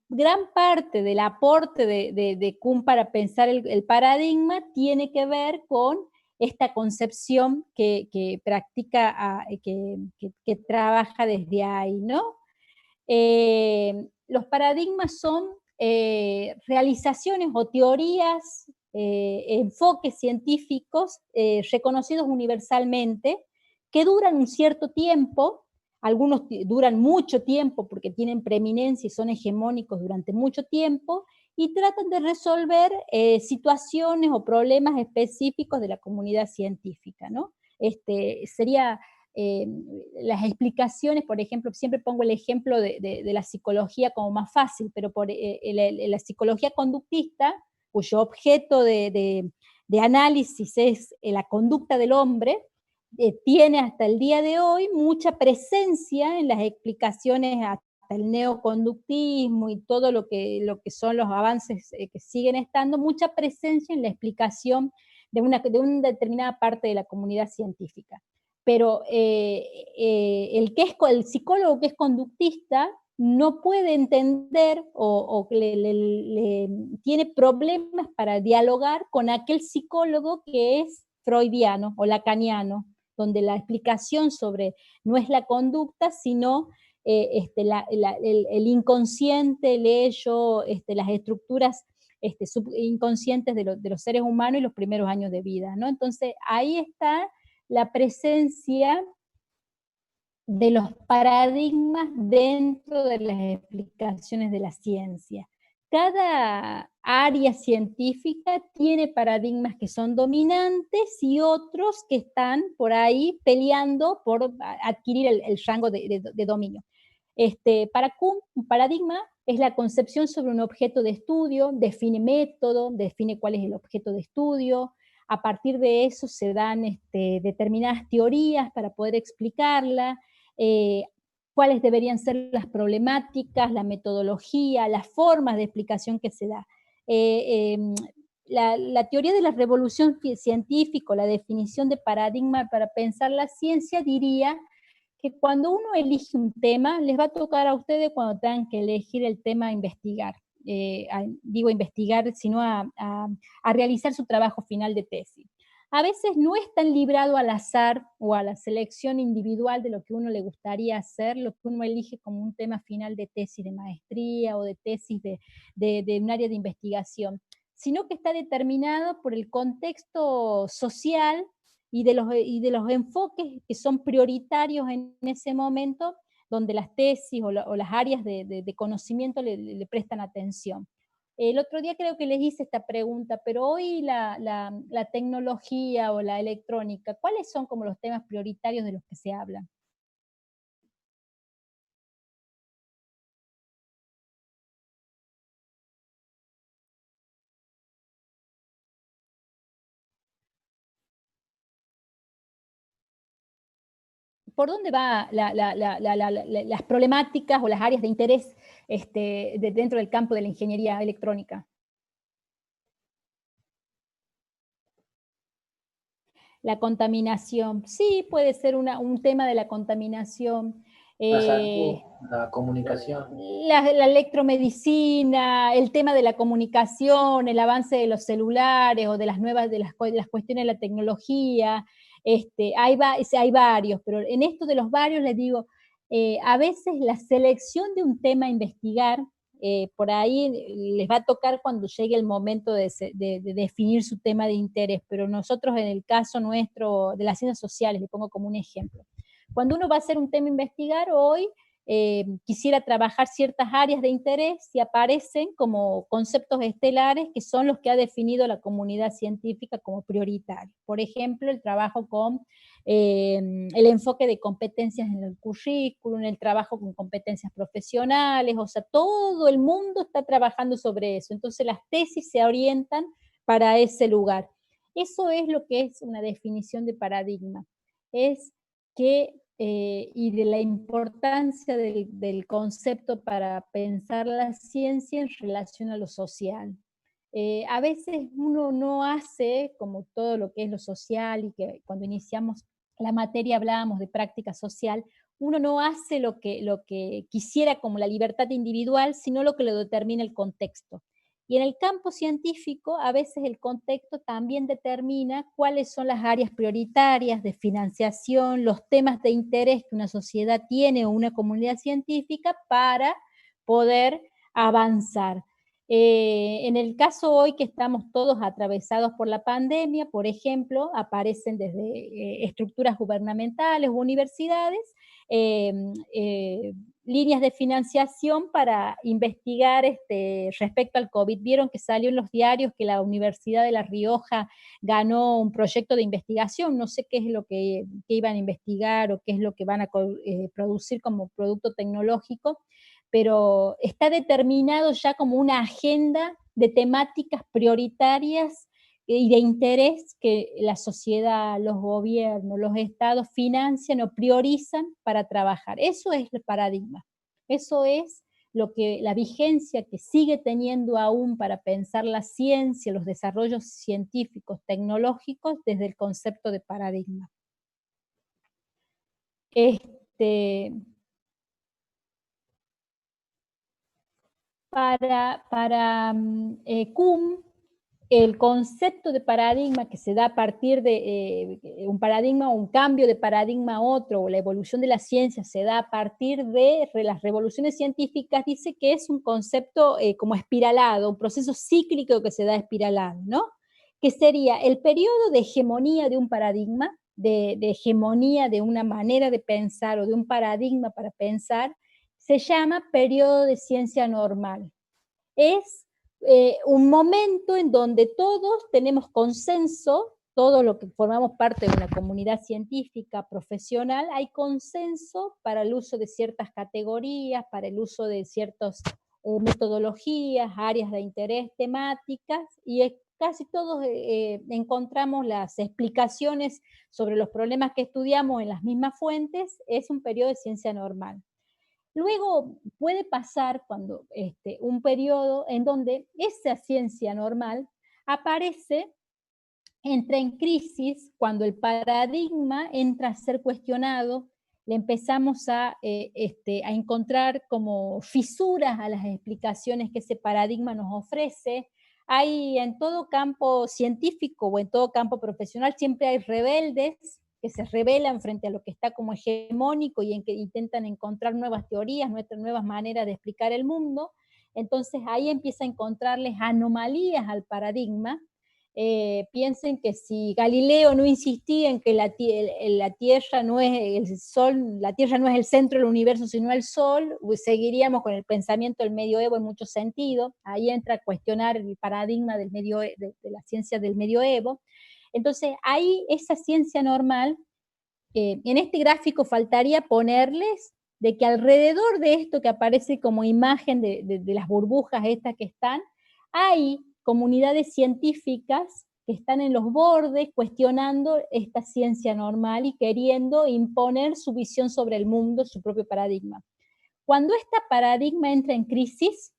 gran parte del aporte de Kuhn para pensar el paradigma tiene que ver con esta concepción que practica, que trabaja desde ahí, ¿no? Los paradigmas son realizaciones o teorías, enfoques científicos reconocidos universalmente, que duran un cierto tiempo. Algunos duran mucho tiempo porque tienen preeminencia y son hegemónicos durante mucho tiempo, y tratan de resolver situaciones o problemas específicos de la comunidad científica, ¿no? Sería las explicaciones, por ejemplo, siempre pongo el ejemplo de la psicología como más fácil, pero la psicología conductista, cuyo objeto de análisis es la conducta del hombre, tiene hasta el día de hoy mucha presencia en las explicaciones, hasta el neoconductismo y todo lo que son los avances que siguen estando, mucha presencia en la explicación de una determinada parte de la comunidad científica. Pero el psicólogo que es conductista no puede entender o tiene problemas para dialogar con aquel psicólogo que es freudiano o lacaniano, donde la explicación sobre no es la conducta, sino el inconsciente, el ello, las estructuras inconscientes de los seres humanos y los primeros años de vida, ¿no? Entonces ahí está la presencia de los paradigmas dentro de las explicaciones de la ciencia. Cada área científica tiene paradigmas que son dominantes y otros que están por ahí peleando por adquirir el rango de dominio. Para Kuhn, un paradigma es la concepción sobre un objeto de estudio, define método, define cuál es el objeto de estudio. A partir de eso se dan determinadas teorías para poder explicarla, cuáles deberían ser las problemáticas, la metodología, las formas de explicación que se da. La teoría de la revolución científica, la definición de paradigma para pensar la ciencia, diría que cuando uno elige un tema, les va a tocar a ustedes cuando tengan que elegir el tema a investigar. Digo investigar, sino a realizar su trabajo final de tesis. A veces no es tan librado al azar o a la selección individual de lo que uno le gustaría hacer, lo que uno elige como un tema final de tesis de maestría o de tesis de un área de investigación, sino que está determinado por el contexto social y de los enfoques que son prioritarios en ese momento, donde las tesis o las áreas de conocimiento le prestan atención. El otro día creo que les hice esta pregunta, pero hoy la tecnología o la electrónica, ¿cuáles son como los temas prioritarios de los que se habla? ¿Por dónde va las problemáticas o las áreas de interés dentro del campo de la ingeniería electrónica? La contaminación, sí, puede ser un tema de la contaminación. La salud, la comunicación. La electromedicina, el tema de la comunicación, el avance de los celulares o de las nuevas, de las cuestiones de la tecnología, hay varios, pero en esto de los varios les digo, a veces la selección de un tema a investigar, por ahí les va a tocar cuando llegue el momento de definir su tema de interés, pero nosotros en el caso nuestro de las ciencias sociales, le pongo como un ejemplo, cuando uno va a hacer un tema a investigar hoy, quisiera trabajar ciertas áreas de interés y aparecen como conceptos estelares que son los que ha definido la comunidad científica como prioritarios. Por ejemplo, el trabajo con el enfoque de competencias en el currículum, el trabajo con competencias profesionales, o sea, todo el mundo está trabajando sobre eso. Entonces las tesis se orientan para ese lugar. Eso es lo que es una definición de paradigma. Es que y de la importancia del concepto para pensar la ciencia en relación a lo social. A veces uno no hace como todo lo que es lo social, y que cuando iniciamos la materia hablábamos de práctica social, uno no hace lo que quisiera como la libertad individual, sino lo que lo determina el contexto. Y en el campo científico, a veces el contexto también determina cuáles son las áreas prioritarias de financiación, los temas de interés que una sociedad tiene o una comunidad científica para poder avanzar. En el caso hoy que estamos todos atravesados por la pandemia, por ejemplo, aparecen desde estructuras gubernamentales o universidades, líneas de financiación para investigar respecto al COVID. Vieron que salió en los diarios que la Universidad de La Rioja ganó un proyecto de investigación, no sé qué es lo que iban a investigar o qué es lo que van a producir como producto tecnológico, pero está determinado ya como una agenda de temáticas prioritarias y de interés que la sociedad, los gobiernos, los estados financian o priorizan para trabajar. Eso es el paradigma. Eso es la vigencia que sigue teniendo aún para pensar la ciencia, los desarrollos científicos, tecnológicos, desde el concepto de paradigma. Para Kuhn, el concepto de paradigma que se da a partir de un paradigma o un cambio de paradigma a otro, o la evolución de la ciencia se da a partir de las revoluciones científicas, dice que es un concepto como espiralado, un proceso cíclico que se da espiralado, ¿no? Que sería el periodo de hegemonía de un paradigma, de hegemonía de una manera de pensar o de un paradigma para pensar, se llama periodo de ciencia normal. Es un momento en donde todos tenemos consenso, todos los que formamos parte de una comunidad científica profesional, hay consenso para el uso de ciertas categorías, para el uso de ciertas metodologías, áreas de interés, temáticas, y casi todos encontramos las explicaciones sobre los problemas que estudiamos en las mismas fuentes. Es un periodo de ciencia normal. Luego puede pasar cuando un periodo en donde esa ciencia normal aparece, entra en crisis, cuando el paradigma entra a ser cuestionado, le empezamos a encontrar como fisuras a las explicaciones que ese paradigma nos ofrece. Hay en todo campo científico o en todo campo profesional, siempre hay rebeldes que se rebelan frente a lo que está como hegemónico y en que intentan encontrar nuevas teorías, nuevas maneras de explicar el mundo. Entonces ahí empieza a encontrarles anomalías al paradigma, Piensen que si Galileo no insistía en que la Tierra no es el Sol, la Tierra no es el centro del universo, sino el Sol, pues seguiríamos con el pensamiento del medioevo en muchos sentidos. Ahí entra a cuestionar el paradigma del de la ciencia del medioevo. Entonces, ahí esa ciencia normal, en este gráfico faltaría ponerles de que alrededor de esto que aparece como imagen de las burbujas estas que están, hay comunidades científicas que están en los bordes cuestionando esta ciencia normal y queriendo imponer su visión sobre el mundo, su propio paradigma. Cuando este paradigma entra en crisis,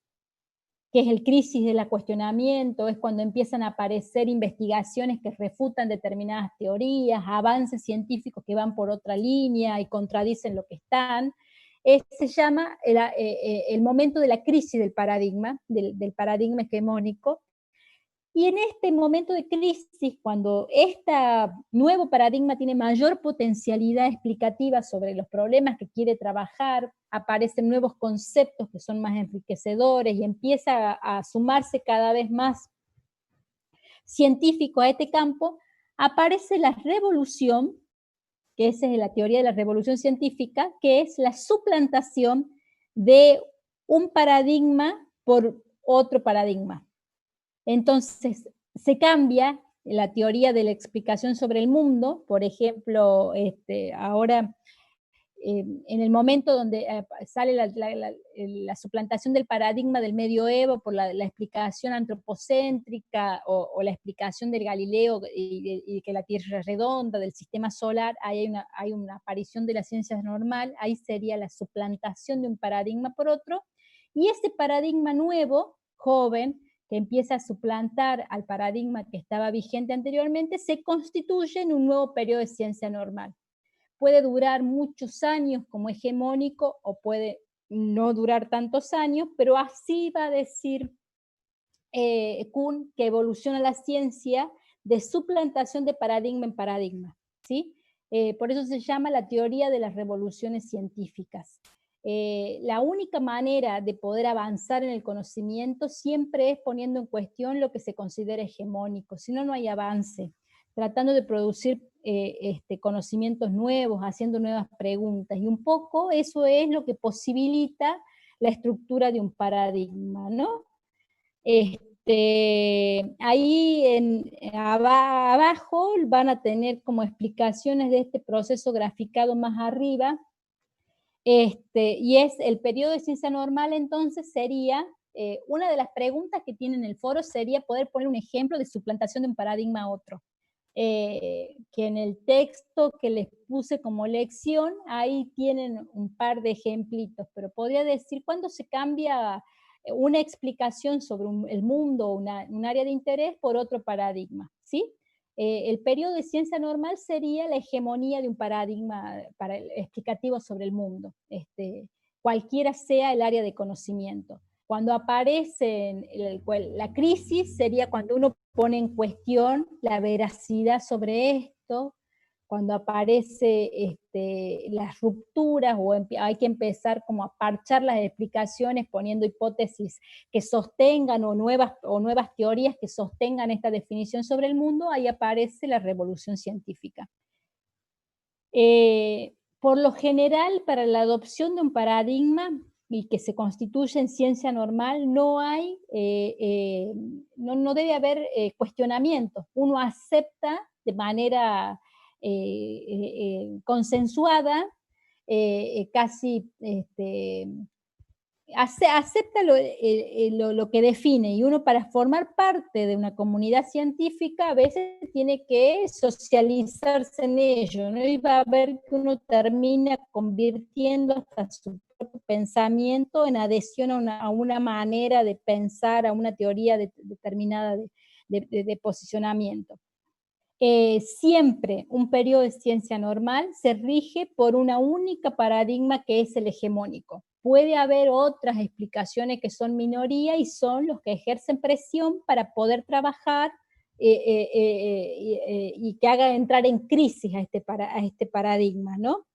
que es el crisis del cuestionamiento, es cuando empiezan a aparecer investigaciones que refutan determinadas teorías, avances científicos que van por otra línea y contradicen lo que están, se llama el momento de la crisis del paradigma hegemónico. Y en este momento de crisis, cuando este nuevo paradigma tiene mayor potencialidad explicativa sobre los problemas que quiere trabajar, aparecen nuevos conceptos que son más enriquecedores y empieza a sumarse cada vez más científico a este campo, aparece la revolución, que esa es la teoría de la revolución científica, que es la suplantación de un paradigma por otro paradigma. Entonces, se cambia la teoría de la explicación sobre el mundo, por ejemplo, ahora en el momento donde sale la suplantación del paradigma del medioevo por la explicación antropocéntrica o la explicación del Galileo y que la Tierra es redonda, del sistema solar, ahí hay una aparición de la ciencia normal, ahí sería la suplantación de un paradigma por otro, y ese paradigma nuevo, joven, que empieza a suplantar al paradigma que estaba vigente anteriormente, se constituye en un nuevo periodo de ciencia normal. Puede durar muchos años como hegemónico o puede no durar tantos años, pero así va a decir Kuhn que evoluciona la ciencia de suplantación de paradigma en paradigma, ¿sí? Por eso se llama la teoría de las revoluciones científicas. La única manera de poder avanzar en el conocimiento siempre es poniendo en cuestión lo que se considera hegemónico, si no, no hay avance, tratando de producir conocimientos nuevos, haciendo nuevas preguntas, y un poco eso es lo que posibilita la estructura de un paradigma, ¿no? Ahí abajo van a tener como explicaciones de este proceso graficado más arriba, y es el periodo de ciencia normal. Entonces sería, una de las preguntas que tiene en el foro sería poder poner un ejemplo de suplantación de un paradigma a otro, que en el texto que les puse como lección, ahí tienen un par de ejemplitos, pero podría decir cuándo se cambia una explicación sobre el mundo o un área de interés por otro paradigma, ¿sí? El periodo de ciencia normal sería la hegemonía de un paradigma explicativo sobre el mundo, cualquiera sea el área de conocimiento. Cuando aparece la crisis sería cuando uno pone en cuestión la veracidad sobre esto, cuando aparece las rupturas o hay que empezar como a parchar las explicaciones poniendo hipótesis que sostengan o nuevas teorías que sostengan esta definición sobre el mundo, ahí aparece la revolución científica. Por lo general, para la adopción de un paradigma y que se constituye en ciencia normal, no debe haber cuestionamiento. Uno acepta de manera consensuada, casi acepta lo que define, y uno para formar parte de una comunidad científica a veces tiene que socializarse en ello, ¿no? Y va a ver que uno termina convirtiendo hasta su propio pensamiento en adhesión a una manera de pensar, a una teoría determinada de posicionamiento. Siempre un periodo de ciencia normal se rige por una única paradigma que es el hegemónico. Puede haber otras explicaciones que son minoría y son los que ejercen presión para poder trabajar y que haga entrar en crisis a este paradigma, ¿no?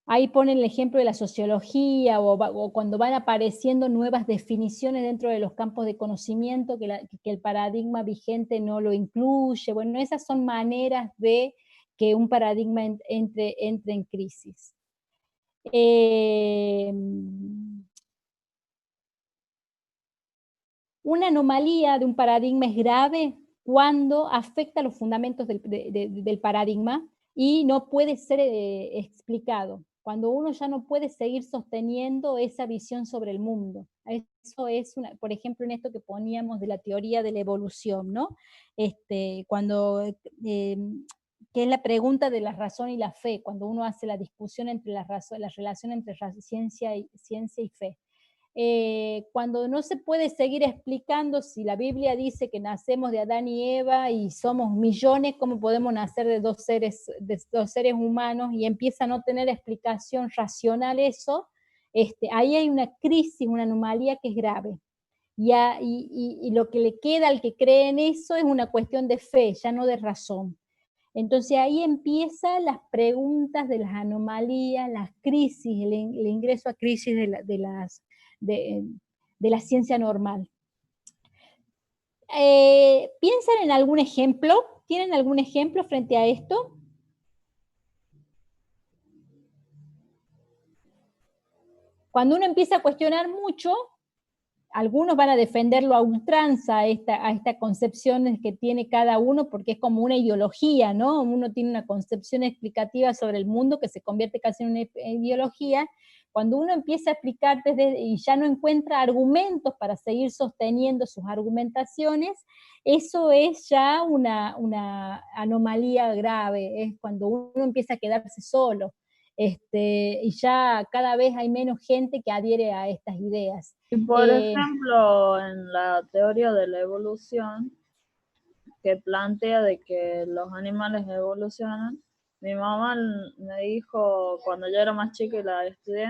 Ahí ponen el ejemplo de la sociología, o cuando van apareciendo nuevas definiciones dentro de los campos de conocimiento, que el paradigma vigente no lo incluye. Bueno, esas son maneras de que un paradigma entre en crisis. Una anomalía de un paradigma es grave cuando afecta los fundamentos del paradigma y no puede ser explicado. Cuando uno ya no puede seguir sosteniendo esa visión sobre el mundo. Eso es, por ejemplo, en esto que poníamos de la teoría de la evolución, ¿no? Que es la pregunta de la razón y la fe, cuando uno hace la discusión entre la relación entre ciencia y fe. Cuando no se puede seguir explicando, si la Biblia dice que nacemos de Adán y Eva y somos millones, ¿cómo podemos nacer de dos seres humanos? Y empieza a no tener explicación racional eso, ahí hay una crisis, una anomalía que es grave. Y lo que le queda al que cree en eso es una cuestión de fe, ya no de razón. Entonces ahí empiezan las preguntas de las anomalías, las crisis, el ingreso a crisis de la ciencia normal. ¿Piensan en algún ejemplo? ¿Tienen algún ejemplo frente a esto? Cuando uno empieza a cuestionar mucho, algunos van a defenderlo a ultranza, a esta concepción que tiene cada uno, porque es como una ideología, ¿no? Uno tiene una concepción explicativa sobre el mundo que se convierte casi en una ideología. Cuando uno empieza a explicar y ya no encuentra argumentos para seguir sosteniendo sus argumentaciones, eso es ya una anomalía grave, es cuando uno empieza a quedarse solo. Y ya cada vez hay menos gente que adhiere a estas ideas. Y por ejemplo, en la teoría de la evolución, que plantea de que los animales evolucionan, mi mamá me dijo, cuando yo era más chica y la estudié,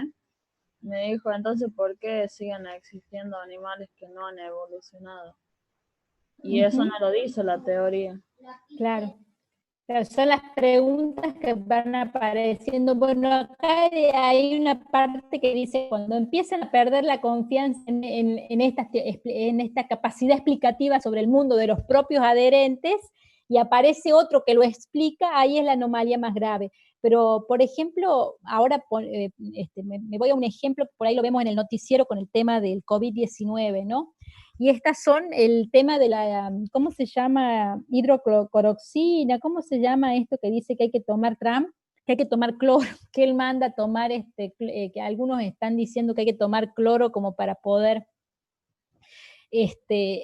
me dijo, entonces, ¿por qué siguen existiendo animales que no han evolucionado? Y eso no lo dice la teoría. Claro. Pero son las preguntas que van apareciendo. Bueno, acá hay una parte que dice, cuando empiezan a perder la confianza en esta capacidad explicativa sobre el mundo de los propios adherentes, y aparece otro que lo explica, ahí es la anomalía más grave. Pero, por ejemplo, ahora me voy a un ejemplo, por ahí lo vemos en el noticiero con el tema del COVID-19, ¿no? Y estas son el tema de la, ¿cómo se llama? Hidrocloroxina, ¿cómo se llama esto que dice que hay que tomar Trump? Que hay que tomar cloro, que él manda a tomar, que algunos están diciendo que hay que tomar cloro como para poder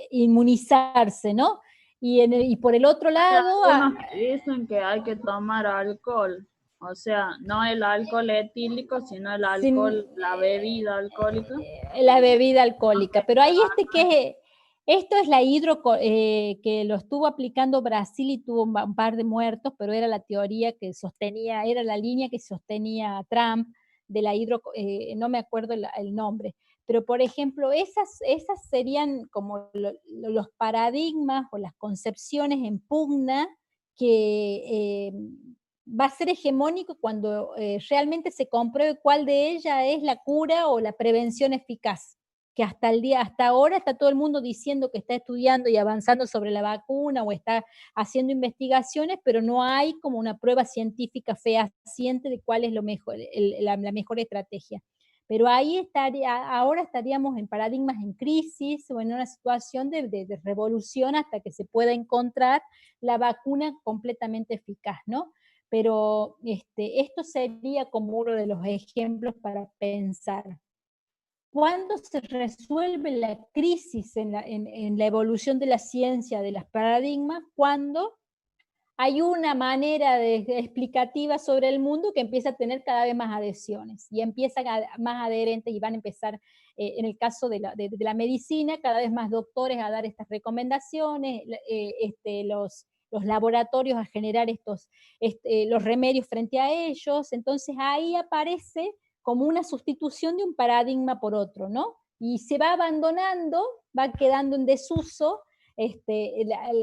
inmunizarse, ¿no? Y por el otro lado... Algunos dicen que hay que tomar alcohol, o sea, no el alcohol etílico, sino el alcohol, la bebida alcohólica. La bebida alcohólica, pero hay esto es la que lo estuvo aplicando Brasil y tuvo un par de muertos, pero era la teoría que sostenía, era la línea que sostenía Trump de la no me acuerdo el nombre, pero por ejemplo, esas serían como los paradigmas o las concepciones en pugna que va a ser hegemónico cuando realmente se compruebe cuál de ellas es la cura o la prevención eficaz, que hasta ahora está todo el mundo diciendo que está estudiando y avanzando sobre la vacuna o está haciendo investigaciones, pero no hay como una prueba científica fehaciente de cuál es la mejor estrategia. Pero ahí ahora estaríamos en paradigmas en crisis o en una situación de revolución hasta que se pueda encontrar la vacuna completamente eficaz, ¿no? Pero esto sería como uno de los ejemplos para pensar. ¿Cuándo se resuelve la crisis en la evolución de la ciencia, de los paradigmas? Cuando hay una manera explicativa sobre el mundo que empieza a tener cada vez más adhesiones y empiezan más adherentes y van a empezar, en el caso de la medicina, cada vez más doctores a dar estas recomendaciones, los laboratorios a generar los remedios frente a ellos. Entonces ahí aparece como una sustitución de un paradigma por otro, ¿no? Y se va abandonando, va quedando en desuso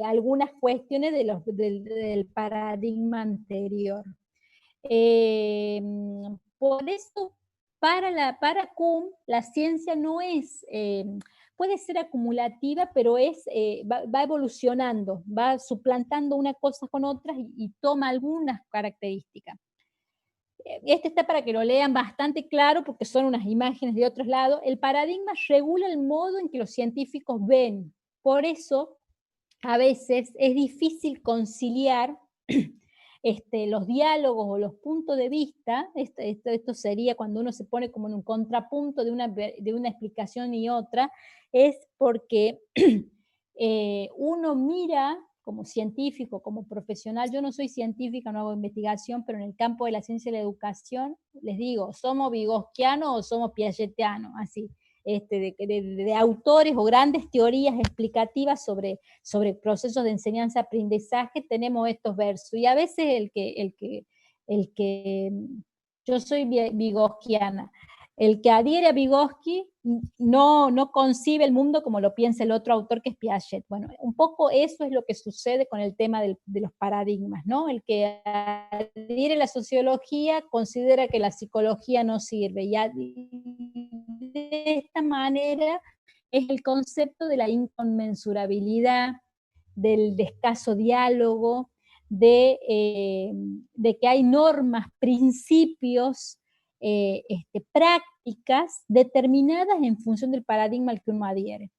algunas cuestiones del paradigma anterior. Por eso, para Kuhn, la ciencia no es, puede ser acumulativa, pero va evolucionando, va suplantando una cosa con otras y toma algunas características. Este está para que lo lean bastante claro, porque son unas imágenes de otros lados. El paradigma regula el modo en que los científicos ven. Por eso, a veces es difícil conciliar los diálogos o los puntos de vista. Esto sería cuando uno se pone como en un contrapunto de una explicación y otra, es porque uno mira como científico, como profesional. Yo no soy científica, no hago investigación, pero en el campo de la ciencia y la educación, les digo, somos vygotsquianos o somos piagetianos, así. De autores o grandes teorías explicativas sobre procesos de enseñanza-aprendizaje, tenemos estos versos. Y a veces yo soy vygotsquiana, el que adhiere a Vygotsky no concibe el mundo como lo piensa el otro autor, que es Piaget. Bueno, un poco eso es lo que sucede con el tema de los paradigmas, ¿no? El que adhiere a la sociología considera que la psicología no sirve, y de esta manera es el concepto de la inconmensurabilidad, del escaso diálogo, de que hay normas, principios, prácticas determinadas en función del paradigma al que uno adhiere.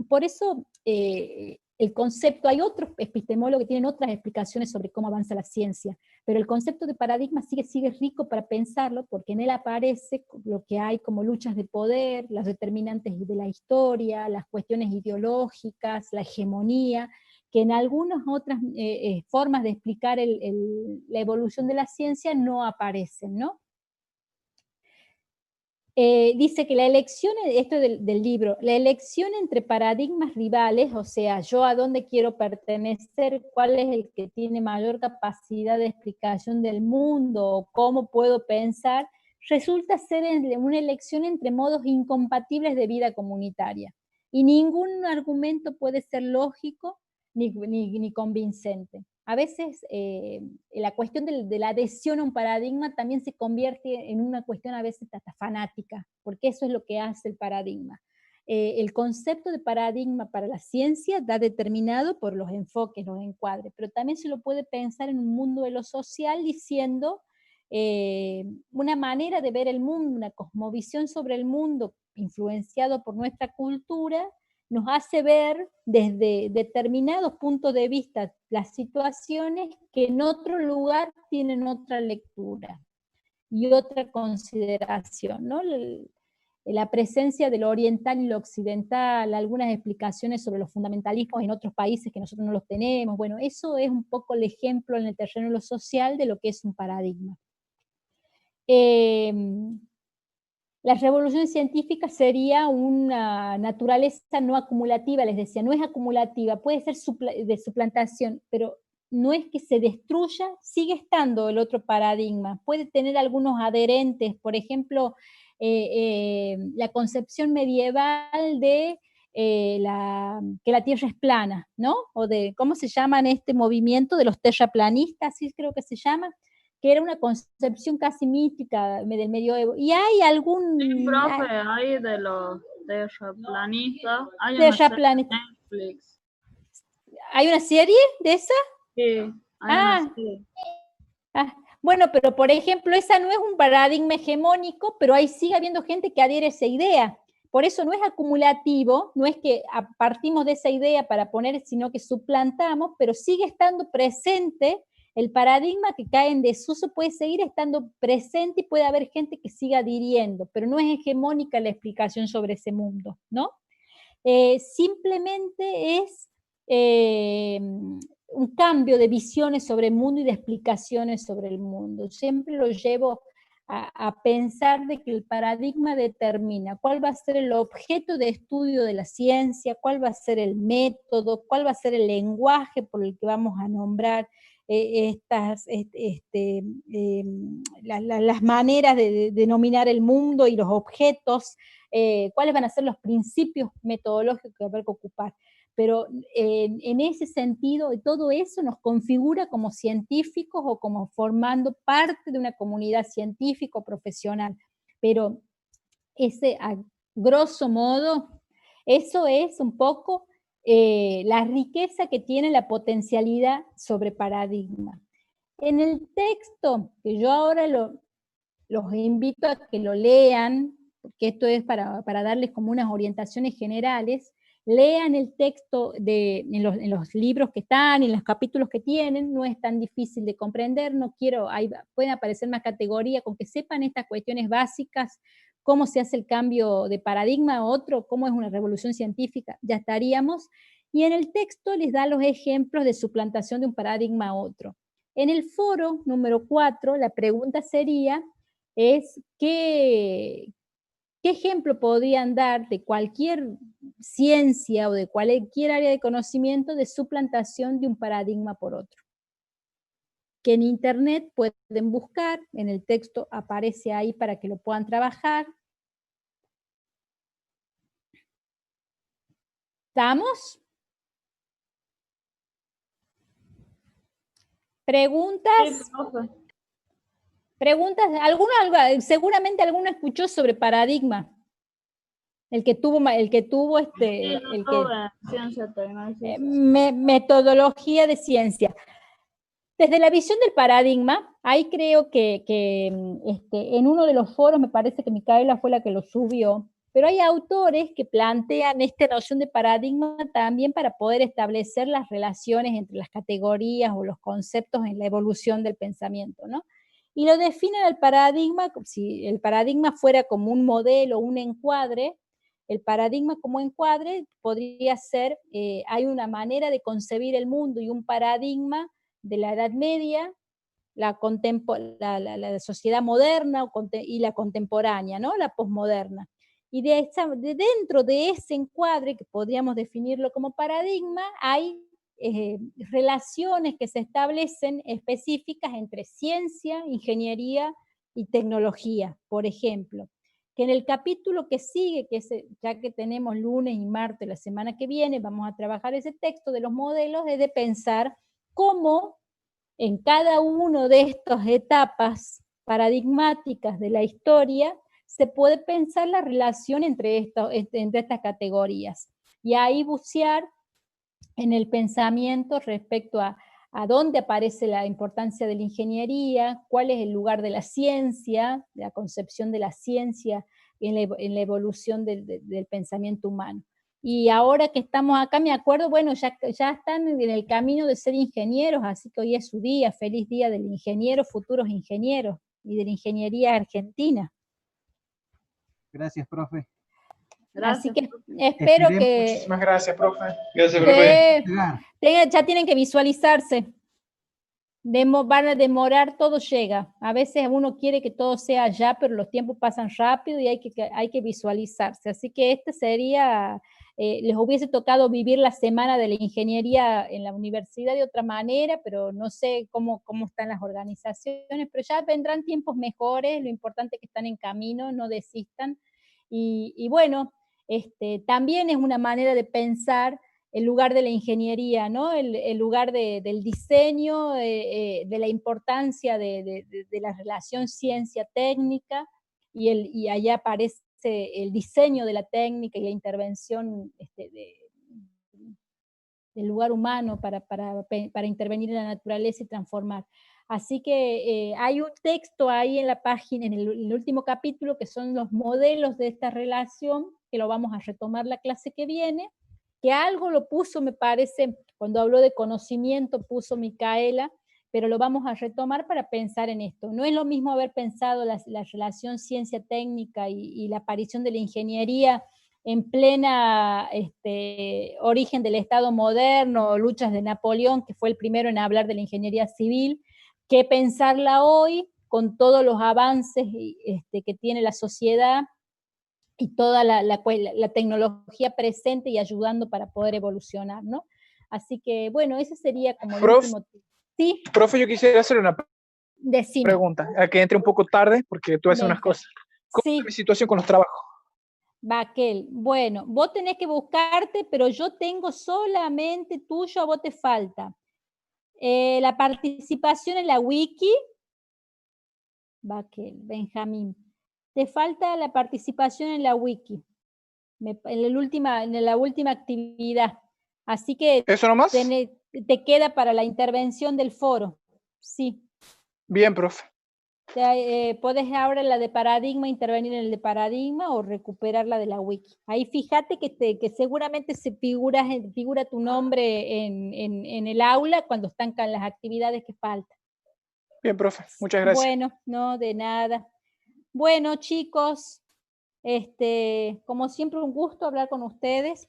Por eso el concepto, hay otros epistemólogos que tienen otras explicaciones sobre cómo avanza la ciencia, pero el concepto de paradigma sigue rico para pensarlo, porque en él aparece lo que hay como luchas de poder, las determinantes de la historia, las cuestiones ideológicas, la hegemonía, que en algunas otras formas de explicar la evolución de la ciencia no aparecen, ¿no? Dice que la elección, esto del libro, la elección entre paradigmas rivales, o sea, yo a dónde quiero pertenecer, cuál es el que tiene mayor capacidad de explicación del mundo, o cómo puedo pensar, resulta ser una elección entre modos incompatibles de vida comunitaria. Y ningún argumento puede ser lógico ni convincente. A veces la cuestión de la adhesión a un paradigma también se convierte en una cuestión a veces hasta fanática, porque eso es lo que hace el paradigma. El concepto de paradigma para la ciencia está determinado por los enfoques, los encuadres, pero también se lo puede pensar en un mundo de lo social diciendo una manera de ver el mundo, una cosmovisión sobre el mundo influenciado por nuestra cultura, nos hace ver desde determinados puntos de vista las situaciones que en otro lugar tienen otra lectura y otra consideración, ¿no? La presencia de lo oriental y lo occidental, algunas explicaciones sobre los fundamentalismos en otros países que nosotros no los tenemos. Bueno, eso es un poco el ejemplo en el terreno de lo social de lo que es un paradigma. La revolución científica sería una naturaleza no acumulativa, les decía, no es acumulativa, puede ser de suplantación, pero no es que se destruya, sigue estando el otro paradigma, puede tener algunos adherentes, por ejemplo, la concepción medieval de que la Tierra es plana, ¿no? O de, ¿cómo se llaman este movimiento de los terraplanistas? Sí, creo que se llama, que era una concepción casi mítica del medioevo. Y hay algún... Sí, profe, hay de los terraplanistas, hay una serie de Netflix. ¿Hay una serie de esa? Sí, hay una serie. Bueno, pero por ejemplo, esa no es un paradigma hegemónico, pero ahí sigue habiendo gente que adhiere a esa idea. Por eso no es acumulativo, no es que partimos de esa idea para poner, sino que suplantamos, pero sigue estando presente. El paradigma que cae en desuso puede seguir estando presente y puede haber gente que siga adhiriendo, pero no es hegemónica la explicación sobre ese mundo, ¿no? Simplemente es un cambio de visiones sobre el mundo y de explicaciones sobre el mundo. Siempre lo llevo a pensar de que el paradigma determina cuál va a ser el objeto de estudio de la ciencia, cuál va a ser el método, cuál va a ser el lenguaje por el que vamos a nombrar las maneras de denominar el mundo y los objetos, cuáles van a ser los principios metodológicos que va a haber que ocupar. Pero en ese sentido, todo eso nos configura como científicos o como formando parte de una comunidad científica o profesional. Pero ese, a grosso modo, eso es un poco la riqueza que tiene la potencialidad sobre paradigma. En el texto, que yo ahora los invito a que lo lean, porque esto es para darles como unas orientaciones generales, lean el texto en los libros que están, en los capítulos que tienen, no es tan difícil de comprender, no quiero, pueden aparecer más categorías, con que sepan estas cuestiones básicas, cómo se hace el cambio de paradigma a otro, cómo es una revolución científica, ya estaríamos, y en el texto les da los ejemplos de suplantación de un paradigma a otro. En el foro número 4, la pregunta sería, ¿qué ejemplo podrían dar de cualquier ciencia o de cualquier área de conocimiento de suplantación de un paradigma por otro? Que en internet pueden buscar, en el texto aparece ahí para que lo puedan trabajar. ¿Estamos? ¿Preguntas? Sí, profe. Preguntas, seguramente alguno escuchó sobre paradigma. El que tuvo Ciencia, tecnología. metodología de ciencia. Desde la visión del paradigma, ahí creo que en uno de los foros, me parece que Micaela fue la que lo subió, pero hay autores que plantean esta noción de paradigma también para poder establecer las relaciones entre las categorías o los conceptos en la evolución del pensamiento, ¿no? Y lo definen el paradigma, si el paradigma fuera como un modelo, un encuadre, el paradigma como encuadre podría ser, hay una manera de concebir el mundo y un paradigma de la Edad Media, la sociedad moderna y la contemporánea, ¿no? La posmoderna. Y dentro de ese encuadre, que podríamos definirlo como paradigma, hay relaciones que se establecen específicas entre ciencia, ingeniería y tecnología, por ejemplo. Que en el capítulo que sigue, ya que tenemos lunes y martes la semana que viene, vamos a trabajar ese texto de los modelos, es de pensar cómo en cada una de estas etapas paradigmáticas de la historia se puede pensar la relación entre estas categorías. Y ahí bucear en el pensamiento respecto a dónde aparece la importancia de la ingeniería, cuál es el lugar de la ciencia, de la concepción de la ciencia en la evolución del pensamiento humano. Y ahora que estamos acá, me acuerdo, bueno, ya están en el camino de ser ingenieros, así que hoy es su día, feliz día del ingeniero, futuros ingenieros, y de la ingeniería argentina. Gracias, profe. Gracias. Así que espero que... Muchísimas gracias, profe. Gracias, profe. Ya tienen que visualizarse. Van a demorar, todo llega. A veces uno quiere que todo sea ya, pero los tiempos pasan rápido y hay que visualizarse. Así que este sería, les hubiese tocado vivir la semana de la ingeniería en la universidad de otra manera, pero no sé cómo están las organizaciones, pero ya vendrán tiempos mejores, lo importante es que están en camino, no desistan. Y bueno, también es una manera de pensar el lugar de la ingeniería, ¿no? El lugar del diseño, de la importancia de la relación ciencia-técnica, y allá aparece el diseño de la técnica y la intervención del lugar humano para intervenir en la naturaleza y transformar. Así que hay un texto ahí en la página, en el último capítulo, que son los modelos de esta relación, que lo vamos a retomar la clase que viene, que algo lo puso, me parece, cuando habló de conocimiento, puso Micaela, pero lo vamos a retomar para pensar en esto. No es lo mismo haber pensado la relación ciencia-técnica y la aparición de la ingeniería en plena origen del Estado moderno, luchas de Napoleón, que fue el primero en hablar de la ingeniería civil, que pensarla hoy con todos los avances que tiene la sociedad y toda la tecnología presente y ayudando para poder evolucionar, ¿no? Así que, bueno, ese sería como el último. Sí, Profe, yo quisiera hacer una decime. pregunta, a que entre un poco tarde, porque tú haces unas Venga. cosas. ¿Cómo Sí. es mi situación con los trabajos? Baquel, bueno, vos tenés que buscarte, pero yo tengo solamente tuyo, a vos te falta. La participación en la wiki, Baquel, Benjamín, te falta la participación en la wiki, en la última actividad. Así que ¿Eso nomás? te queda para la intervención del foro. Sí. Bien, profe. Podés ahora la de paradigma, intervenir en el de paradigma o recuperar la de la wiki. Ahí fíjate que seguramente figura tu nombre en el aula cuando están con las actividades que faltan. Bien, profe. Muchas gracias. Bueno, no, de nada. Bueno, chicos, como siempre un gusto hablar con ustedes.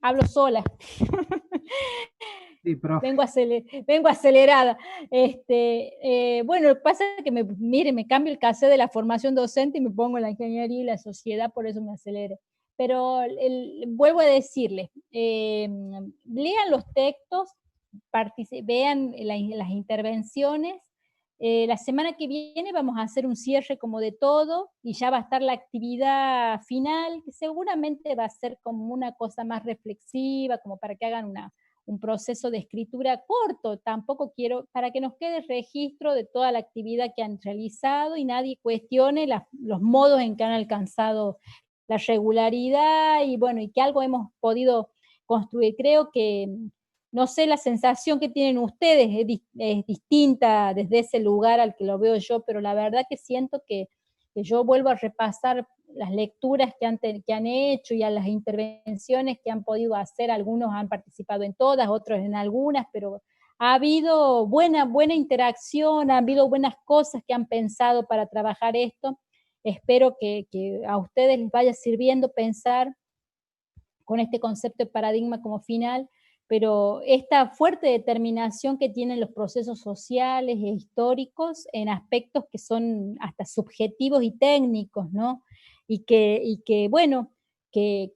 Hablo sola. Sí, profe. Vengo acelerada. Bueno, lo que pasa es que me cambio el cassette de la formación docente y me pongo en la ingeniería y la sociedad, por eso me acelere. Pero vuelvo a decirles, lean los textos, vean las intervenciones. La semana que viene vamos a hacer un cierre como de todo y ya va a estar la actividad final, que seguramente va a ser como una cosa más reflexiva, como para que hagan un proceso de escritura corto. Tampoco quiero, para que nos quede registro de toda la actividad que han realizado y nadie cuestione los modos en que han alcanzado la regularidad y bueno, y que algo hemos podido construir. Creo que no sé, la sensación que tienen ustedes es distinta desde ese lugar al que lo veo yo, pero la verdad que siento que yo vuelvo a repasar las lecturas que han hecho y a las intervenciones que han podido hacer. Algunos han participado en todas, otros en algunas, pero ha habido buena interacción, ha habido buenas cosas que han pensado para trabajar esto. Espero que a ustedes les vaya sirviendo pensar con este concepto de paradigma como final, pero esta fuerte determinación que tienen los procesos sociales e históricos en aspectos que son hasta subjetivos y técnicos, ¿no? Y que bueno, que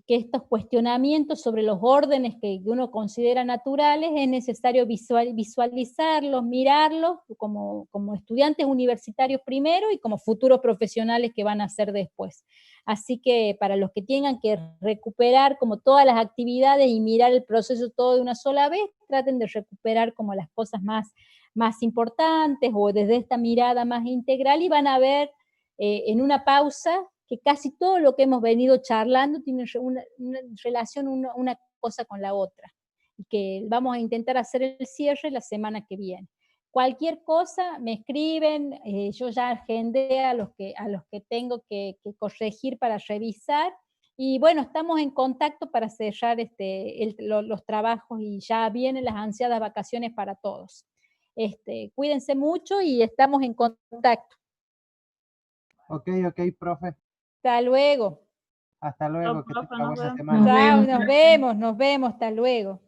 estos cuestionamientos sobre los órdenes que uno considera naturales es necesario visualizarlos, mirarlos como estudiantes universitarios primero y como futuros profesionales que van a ser después. Así que para los que tengan que recuperar como todas las actividades y mirar el proceso todo de una sola vez, traten de recuperar como las cosas más importantes o desde esta mirada más integral y van a ver en una pausa que casi todo lo que hemos venido charlando tiene una relación una cosa con la otra y que vamos a intentar hacer el cierre la semana que viene. Cualquier cosa me escriben, yo ya agendé a los que tengo que corregir para revisar, y bueno, estamos en contacto para cerrar los trabajos y ya vienen las ansiadas vacaciones para todos. Cuídense mucho y estamos en contacto. Ok, profe. Hasta luego. Hasta luego, Chao, que profe, tenga nos buena vemos. semana. Chao, nos vemos, hasta luego.